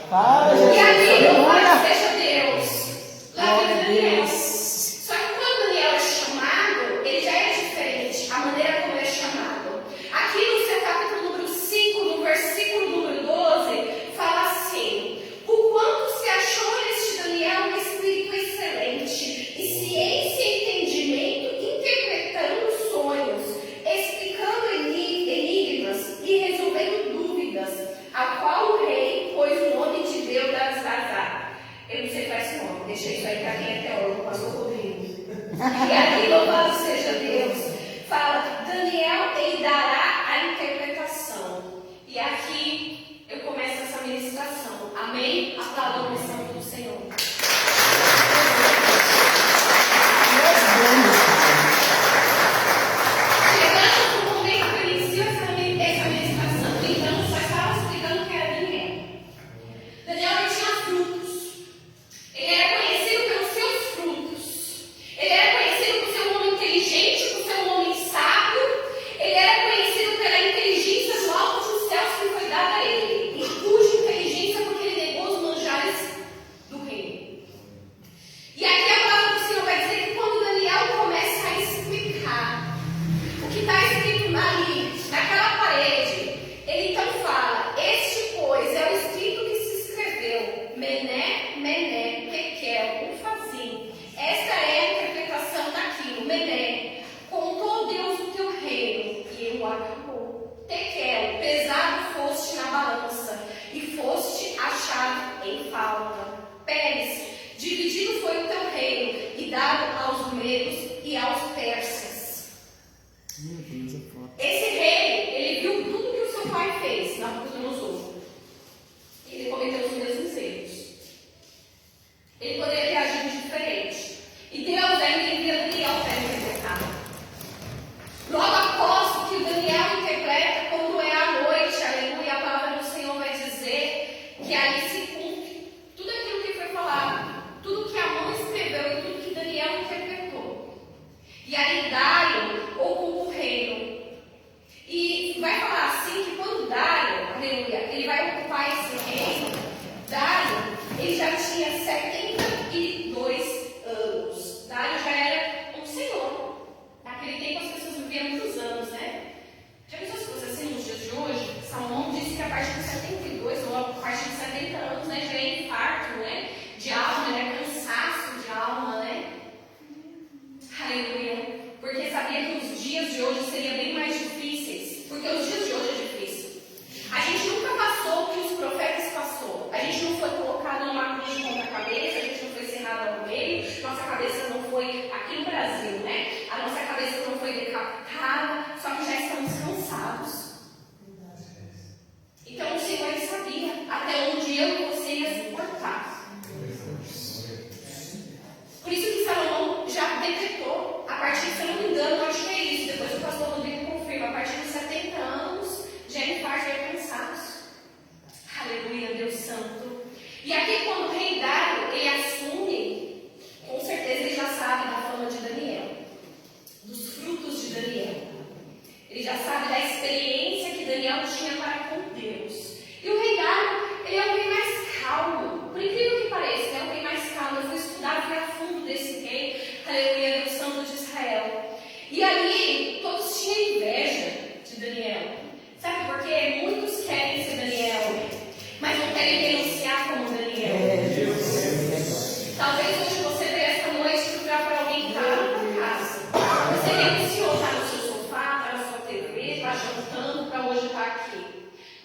Fala, Jesus. E ali, louvado Aleluia. seja Deus. Lá Glória vem a Daniel. Deus. Só que quando Daniel é chamado, ele já é diferente, a maneira como ele é chamado. Aqui no seu capítulo número 5, no versículo número 12, fala assim: o quanto se achou neste Daniel um espírito excelente, e ciência e entendimento, interpretando sonhos, explicando enigmas e resolvendo dúvidas, a qual o rei pôs o nome de Beltesazar. Eu não sei qual é esse nome, deixa isso aí para quem é teólogo, pastor Rodrigo. E aqui, louvado seja Deus, fala, Daniel, ele dará a interpretação. E aqui eu começo essa ministração. Amém? Aplaudam o santo do Senhor. Chegamos no momento que eu inicio essa ministração. Então, eu só estava explicando que era Daniel. Daniel não tinha frutos. Ele era conhecido pelos seus frutos. Ele era conhecido por ser um homem inteligente, por ser um homem sábio. Ele era conhecido pela inteligência do alto dos céus que foi dada a ele. E cuja inteligência, porque ele negou os manjares do rei. E aqui a palavra do Senhor vai dizer que quando Daniel começa a explicar o que está escrito ali, naquela parede, ele então fala: este, pois, é o escrito que se escreveu, Mené, Mené, Tekel, Ufazim. Esta é a interpretação daquilo. Mené, contou Deus o teu reino, e ele o acabou. Tekel, pesado foste na balança, e foste achado em falta. Pérez, dividido foi o teu reino, e dado aos medos e aos persas. Esse rei, ele viu tudo que o seu pai fez, Nabucodonosor. Ele cometeu os mesmos erros. Ele poderia ter agido diferente. E Deus ainda envia Daniel para interpretar. Logo após o que o Daniel interpreta, quando é a noite, aleluia, a palavra do Senhor vai dizer que aí se cumpre tudo aquilo que foi falado, tudo que a mão escreveu e tudo que Daniel interpretou. E aí Dário ocupa o reino. E vai falar assim que quando Dário, aleluia, ele vai ocupar esse reino, Dário, ele já tinha 72 anos. Dário já era dias de hoje seriam bem mais difíceis, porque os dias de hoje é difícil. A gente nunca passou o que os profetas passou. A gente não foi colocado numa cruz de ponta cabeça, a gente não foi cerrado ao meio, nossa cabeça não foi, aqui no Brasil, né? A nossa cabeça não foi decapitada, só que já estamos cansados. Então o Senhor ele sabia até onde eu e você ia suportar. Por isso que Salomão já decretou, a partir, se eu não me engano, eu acho que é isso, depois o pastor Rodrigo confirma, a partir dos 70 anos, já é infarto e é cansaço. Aleluia, Deus Santo. E aqui quando o rei Dário, ele assume, com certeza ele já sabe da fama de Daniel, dos frutos de Daniel. Ele já sabe da experiência que Daniel tinha para com Deus. E o rei Dário, ele é um rei mais calmo. Por incrível que pareça, ele é um rei mais calmo. Eu fui estudar, fui a fundo desse rei. Aleluia, Deus Santo de Israel. E ali, todos tinham inveja de Daniel. Sabe por quê? Muitos querem ser Daniel, mas não querem renunciar como Daniel. Talvez hoje você veja essa noite procurar para alguém que está na sua casa. Você renunciou, está no seu sofá, está na sua TV, está jantando para hoje estar aqui.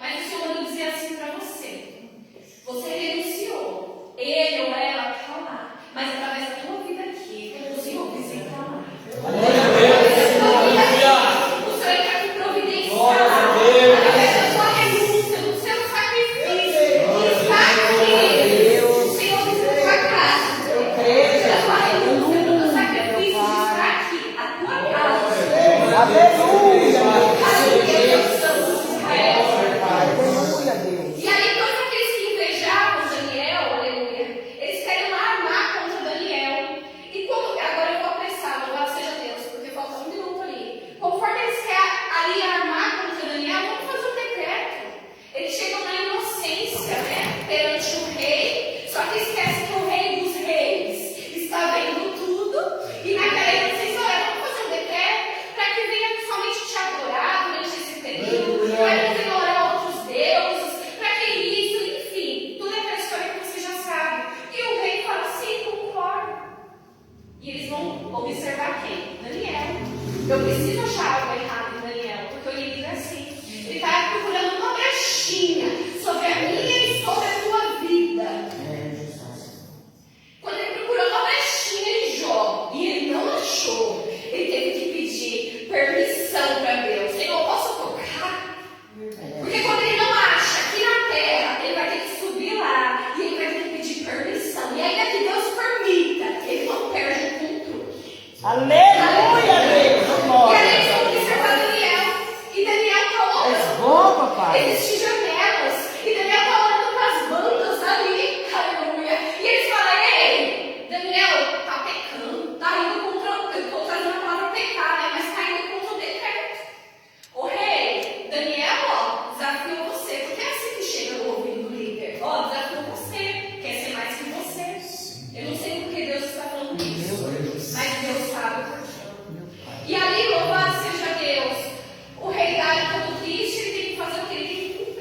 Mas o Senhor manda dizer assim para você. Você renunciou. Ele ou ela está lá. Mas através da tua vida aqui, o Senhor visita lá. O Senhor quer te providenciar lá. Através da tua renúncia, do seu sacrifício. Está aqui. O Senhor visita a tua casa. A tua renúncia, do teu sacrifício está aqui. A tua casa. Aleluia. Aleluia, Deus Santo de Israel. Aleluia, Deus. E aí, todos aqueles que invejavam Daniel, aleluia, eles querem lá armar contra Daniel. E quando, agora eu vou apressar, louvado seja Deus, porque falta um minuto ali. Conforme eles querem ali armar contra Daniel, vamos fazer um decreto. Eles chegam na inocência, né, perante o rei, só que esquece que o rei dos reis está vendo tudo. E naquela inocência, olha, vamos fazer um decreto para que venha somente te adorar durante esse período, para que venha orar a outros deuses, para que isso, enfim, tudo é aquela história que você já sabe. E o rei fala, sim, concordo. E eles vão observar quem? Daniel. Eu preciso achar algo errado em Daniel, porque o inimigo é assim. Ele está procurando uma brechinha sobre a minha e sobre a tua vida. Quando ele procurou uma brechinha em Jó e ele não achou, ele teve que pedir permissão para Deus. Senhor, posso tocar? Porque quando ele não acha aqui na terra, ele vai ter que subir lá e ele vai ter que pedir permissão. E ainda que Deus permita, ele não perde o controle. Aleluia, Deus. E aí eles vão observar Daniel. E Daniel está És orando. bom, papai. Existem janelas. E Daniel está orando para as bandas ali. Aleluia. E eles falam, ei, Daniel está pecando. Está indo contra, eu estou trazendo a palavra pecar, né? Mas está indo contra o decreto. Ô rei, Daniel, ó, desafiou você. Porque é assim que chega no ouvido do líder. Ó, desafiou você. Quer ser mais que você. Eu não sei por que Deus está falando isso. Mas Deus sabe por quê. E ali, louvado seja Deus, o rei Dário todo triste, ele tem que fazer o que ele tem que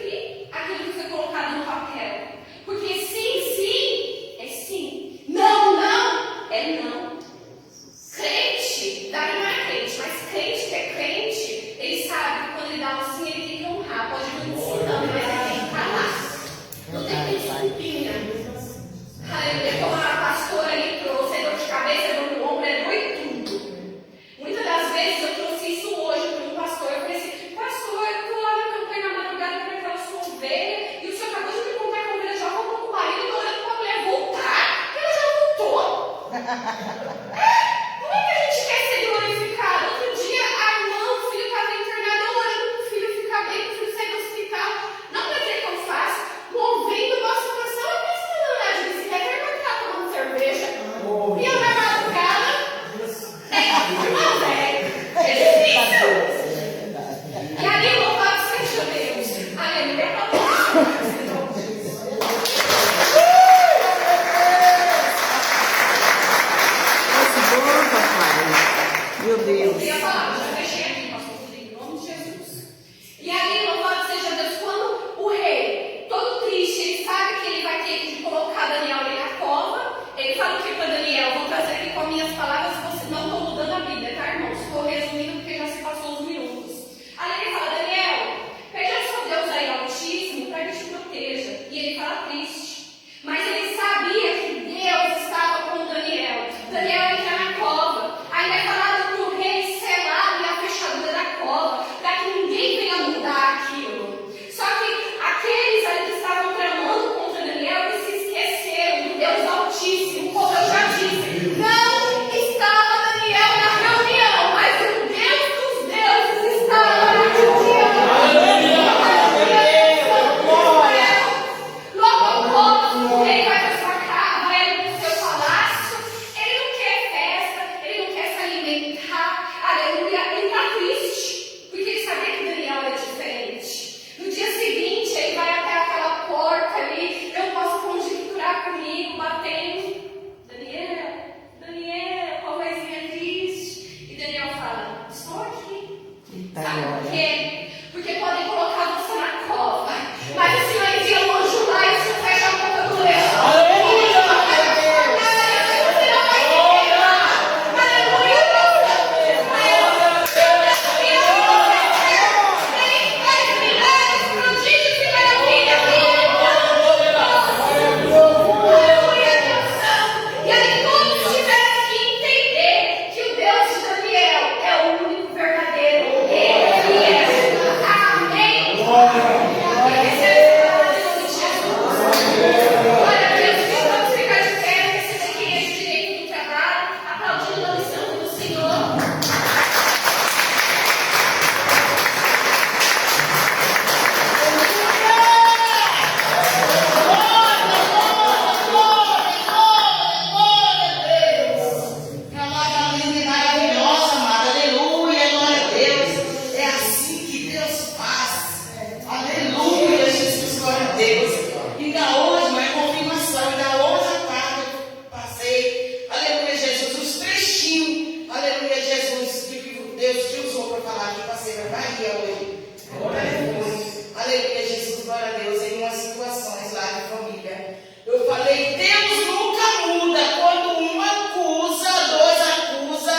Aleluia, Jesus, glória a Deus, em umas situações lá de família. Eu falei, Deus nunca muda. Quando um acusa, dois acusa,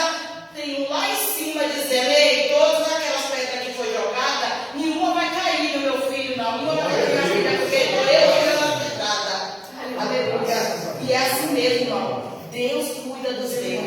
tem um lá em cima dizendo, ei, todas aquelas pedras que foi jogada, nenhuma vai cair no meu filho, não. Nenhuma vai cair na filha, porque estou eu que ela pedrada. Aleluia. E é assim mesmo, irmão. Deus cuida dos teus.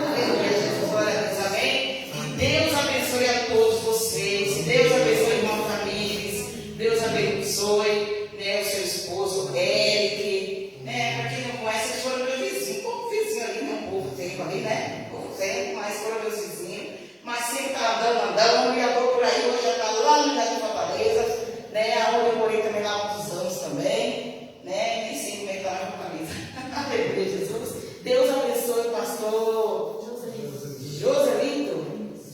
Aleluia, Jesus, glória a Deus, amém? E Deus abençoe a todos vocês. Deus abençoe o irmão Tamires. Deus abençoe, né, o seu esposo, Eric. Né? Para quem não conhece, eles foram meu vizinho. Pouco vizinho ali, né? Um pouco tempo ali, né? Pouco tempo, mas foram meus vizinhos. Mas sempre está andando, e andou por aí, hoje já está lá no Jardim Fortaleza, né? Onde eu morei também lá há muitos anos também, né? Nem sei como é que está na Fortaleza. Aleluia, Jesus. Deus abençoe o pastor Joselito.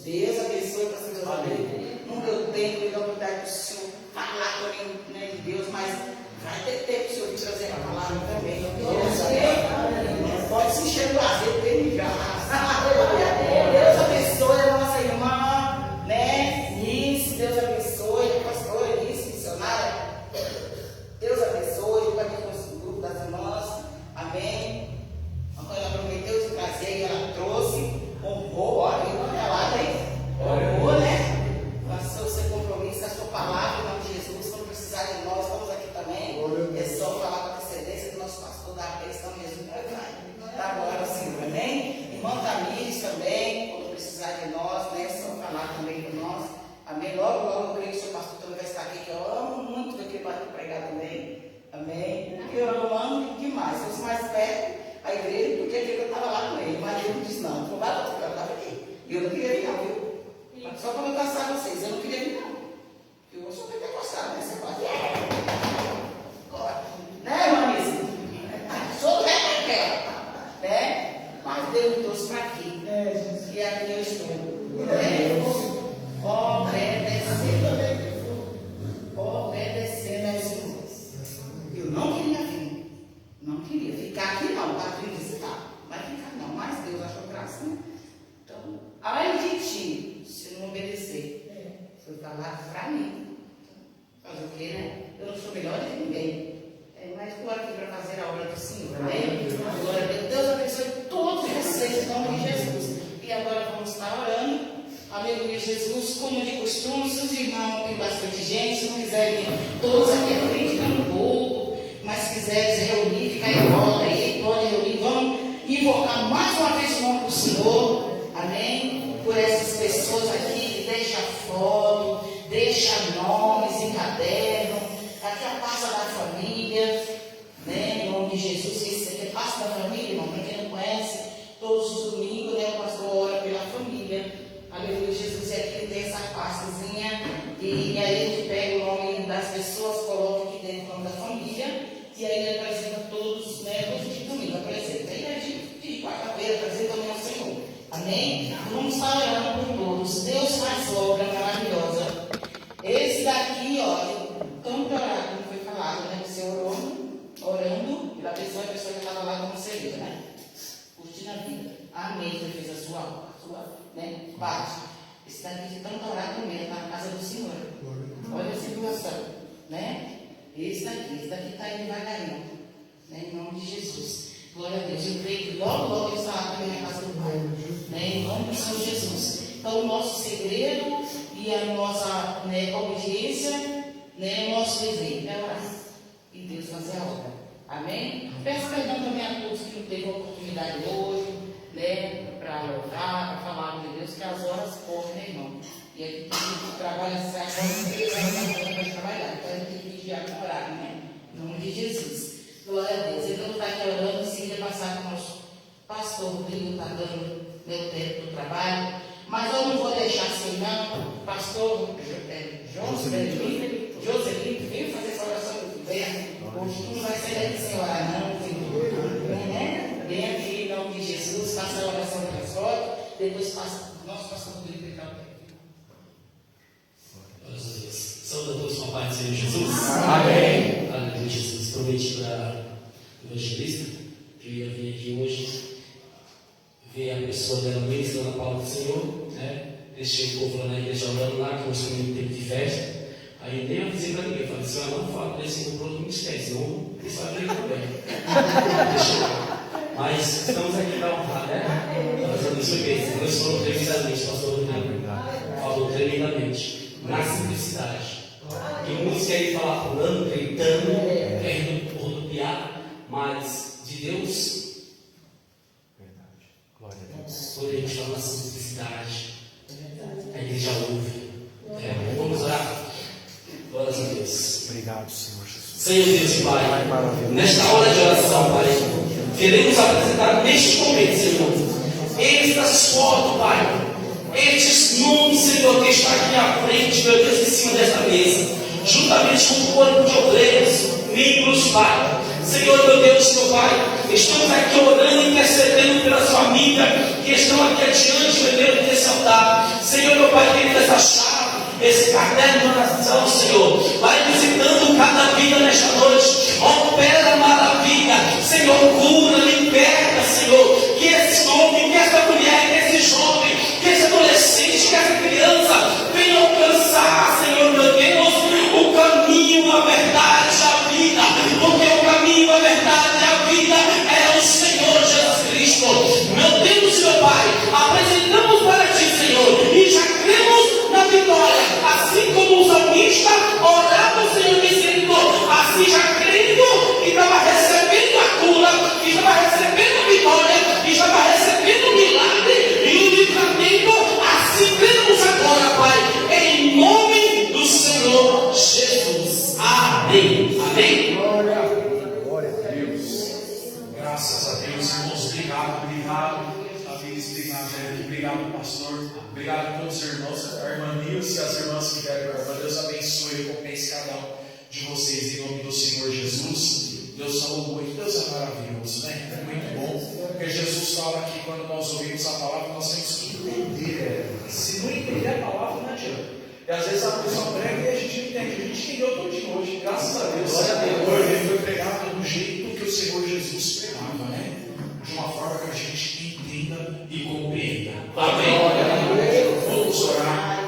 Deus abençoe o pastor Joselito. Nunca eu tenho a oportunidade do senhor falar com né, de Deus, mas vai ter tempo o senhor de trazer a palavra também. Deus, amém? Pode se encher do azeite dele já. Deus abençoe a nossa irmã, né? Nice, Deus abençoe a pastora Nice, missionária. Deus abençoe, para mim, com o grupo das irmãs. Amém. Quando ela prometeu de trazer e ela trouxe, honrou, olha lá, né? Honrou, né? Passou o seu compromisso, a sua palavra, em nome de Jesus. Quando precisar de nós, estamos aqui também. É só falar com a antecedência do nosso pastor da bênção mesmo. Tá agora, Senhor, amém? Irmão Tamires também, quando precisar de nós, né? Só falar também com nós. Amém? Logo, logo, eu creio que o seu pastor também vai estar aqui, que eu amo muito daquele pastor pregar também. Amém? Eu amo demais. Se fosse mais perto, a igreja, porque eu estava lá com ele, mas ele disse, não, não vai lá, eu estava aqui. E eu não queria vir, não, viu? Só para eu caçar vocês, eu não queria vir, não. Eu sou pentecostal, né? Você pode. Né, irmãzinha? Sou do reto, né? Mas Deus me trouxe para aqui. E aqui eu estou. Obedecendo aos irmãos. Eu não queria vir. Não queria ficar aqui, não. Para vir visitar. Vai ficar, não. Mas Deus achou graça, né? Então, ai de ti, se não obedecer. Foi falar para mim. Fazer o quê, né? Eu não sou melhor que ninguém. Mas estou aqui para fazer a obra do Senhor. Amém? Glória a Deus. Deus abençoe todos vocês em nome de Jesus. E agora vamos estar orando. Aleluia, Jesus. Como de costume, se os irmãos têm bastante gente, se não quiserem todos aqui à frente, não um pouco, mas se quiserem se reunir, ficar em volta aí, pode reunir. Vamos invocar mais uma vez o nome do Senhor. Amém? Por essas pessoas aqui que deixam foto, deixam nomes em caderno, aqui a pasta da família, né? Em nome de Jesus, que é pasta da família, irmão, para quem não conhece, todos os domingos, né, o pastor ora pela família. Aleluia, Jesus, é aqui tem essa pastazinha, e aí a gente pega o nome das pessoas, coloca aqui dentro o nome da família, e aí ele apresenta todos, né, todos de domingo, apresenta. E aí de quarta-feira apresenta também ao Senhor. Amém? Vamos estar orando por todos. Deus faz obra maravilhosa. Esse daqui, ó, tão orar, como foi falado, né? Você orando pela pessoa, a pessoa que estava lá como seria, né? Curtindo a vida. Amém. Você fez a sua né, parte. Esse daqui de tanto orar também, na casa do Senhor. Olha a situação, né? Esse daqui está aí devagarinho, né? Em nome de Jesus. Glória a Deus. Eu creio que logo ele estará também na casa do Pai, né? Em nome do Senhor Jesus. Então, o nosso segredo e a nossa, né, obediência, né, o nosso desejo é orar. E Deus fazer a obra. Amém? Peço perdão também a todos que não teve a oportunidade hoje, né, para louvar, para falar de Deus, que as horas correm, né, irmão? E a gente trabalha sai agora para trabalhar. Então a gente tem que vigiar com o horário, né? Em nome de Jesus. Glória a Deus. Então está aqui orando, em seguida passar com o nosso pastor Rodrigo, está dando meu tempo do trabalho. Mas eu não vou deixar assim, não. Pastor Joselito, veio fazer essa oração do governo. Hoje tu não vai sair daqui sem orar, não, filho. Né? Vem aqui em nome de Jesus, faça a oração da resposta, depois passa o nosso pastor Rodrigo e tal. Glória a Deus. Saúde a todos com a paz do Senhor Jesus. Amém. Aleluia, Jesus. Prometi para o evangelista que eu ia vir aqui hoje ver a pessoa dela ministrando a palavra do Senhor, né? Deixei o povo lá na igreja orando lá, que hoje foi um tempo de festa. Aí eu nem avisei para ninguém, falei assim, eu não falo desse grupo do ministério, senão eles sabem também. Mas estamos aqui para honrar, né? Nós abençoe bem. Deus falou tremendamente, pastor Rodrigo. Falou tremendamente. Na simplicidade. Que muitos querem falar pulando, gritando, querem rodopiar, mas de Deus, quando a gente fala na simplicidade, a igreja ouve. Vamos orar. Glórias a Deus. Obrigado, Senhor Jesus. Senhor Deus e Pai, nesta hora de oração, Pai, queremos apresentar neste momento, Senhor, estas fotos, Pai, estes nomes, Senhor, que está aqui à frente, meu Deus, em cima desta mesa, juntamente com o corpo de obreiros, membros, Pai. Senhor, meu Deus, meu Pai, estamos aqui orando e intercedendo pelas famílias que estão aqui adiante, meu Deus, desse altar. Senhor, meu Pai, querido, essa chave, esse caderno de oração, Senhor, vai visitando cada vida nesta noite, opera maravilha, Senhor, cura, liberta, Senhor, que esse homem, que essa mulher, que esse jovem, que esse adolescente, que essa criança venha alcançar, Senhor, meu Deus, o caminho, a verdade, a vida, porque o caminho, a verdade, a vida é o Senhor Jesus Cristo. Meu Deus e meu Pai, apresentamos para Ti, Senhor, e já cremos na vitória, assim como o salmista orava, Senhor, dizendo, assim já crendo que estava recebendo a cura, que estava recebendo a vitória, que estava recebendo o milagre e o livramento, assim cremos agora, Pai, em nome do Senhor Jesus. Amém. Amém. Glória a Deus. Graças a Deus, irmãos. Obrigado. Amigos, obrigado, pastor. Obrigado a todos os irmãos, a irmã Nilce e as irmãs que vieram. Deus abençoe e recompense cada um de vocês em nome do Senhor Jesus. Deus falou muito, Deus é maravilhoso, né? É muito bom. Porque Jesus fala que quando nós ouvimos a palavra, nós temos que entender. Se não entender a palavra, não adianta. E às vezes a pessoa prega e a gente não entende. A gente entendeu todo de hoje, graças a Deus. Ele foi pregado do jeito que o Senhor Jesus pregava, né? De uma forma que a gente entenda e compreenda. Amém. Vamos orar.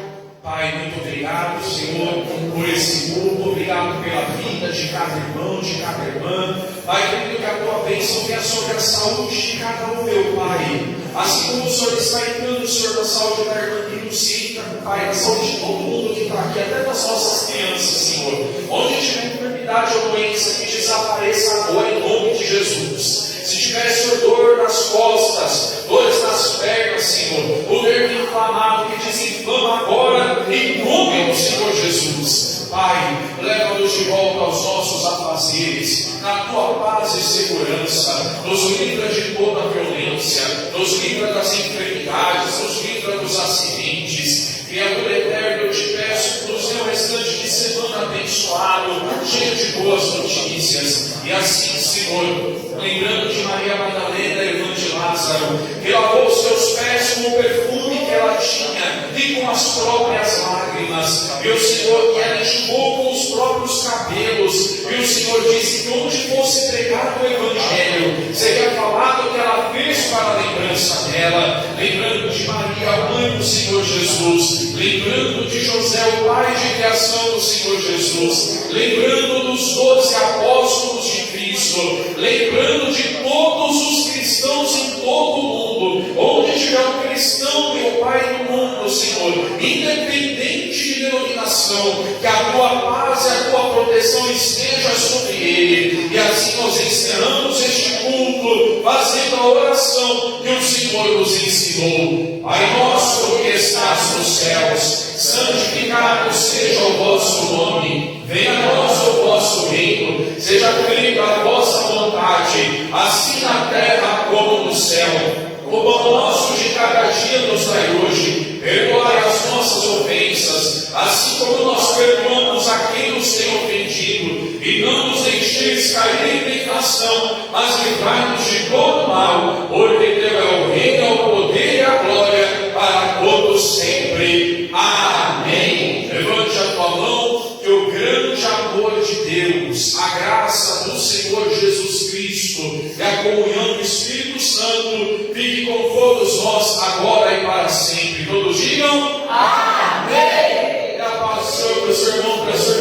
Pai, muito obrigado, Senhor, por esse grupo. Obrigado pela vida de cada irmão, de cada irmã. Pai, querido, que a tua bênção venha sobre a saúde de cada um, meu Pai. Assim como o Senhor está entrando, Senhor, na saúde da irmã Nilce, Pai, na saúde de todo mundo que está aqui, até das nossas crianças, Senhor. Onde tiver enfermidade ou doença, que desapareça agora em nome de Jesus. Se tiver, Senhor, dor nas costas, dores nas pernas, Senhor, o nervo inflamado que desinflama agora, em nome do Senhor Jesus. Pai, leva-nos de volta aos nossos afazeres, na tua paz e segurança, nos livra de toda a violência, nos livra das enfermidades, nos livra dos acidentes. Criador eterno, eu te peço que nos dê um restante de semana abençoado, cheio de boas notícias. E assim, Senhor, lembrando de Maria Madalena, irmã de Lázaro, que lavou os seus pés com o perfume que ela tinha e com as próprias lágrimas, e o Senhor, que ela enxugou com os próprios cabelos, e o Senhor disse que onde fosse pregado o Evangelho, seria falado o que ela fez para a lembrança dela. Lembrando de Maria, mãe do Senhor Jesus, lembrando de José, o pai de criação do Senhor Jesus, lembrando dos 12 apóstolos de Cristo, lembrando de todos os cristãos em todo o mundo, onde tiver um cristão, meu Pai, no mundo, Senhor, independente de denominação, que a tua paz e a tua proteção esteja sobre ele. E assim nós encerramos este culto, fazendo a oração que o Senhor nos ensinou. Pai nosso que estás nos céus, santificado seja o vosso nome, venha a nós o vosso reino, seja feita a vossa vontade, assim na terra como no céu. O pão nosso de cada dia nos dai hoje, perdoai as nossas ofensas, assim como nós perdoamos a quem nos tem ofendido, e não nos deixeis cair em tentação, mas livrai-nos de todo mal, porque teu é o reino, o poder e a glória, para todos sempre. Amém. Levante a tua mão, que o grande amor de Deus, a graça do Senhor Jesus Cristo e a comunhão do Espírito Santo fique com todos nós agora e para sempre. Todos digam amém. E a paz do Senhor para o seu irmão, para a sua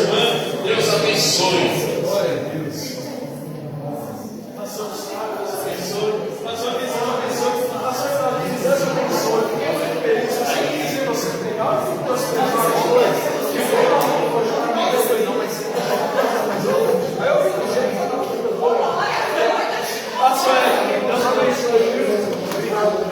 abençoe. Glória a Deus. Pastor Gustavo, Deus abençoe. Pastor Visão, abençoe. Pastor Flavinho, Deus abençoe. Eu fico feliz. Eu achei que ia você pegar. Eu fico torcendo. Pastor, Deus abençoe. Obrigado.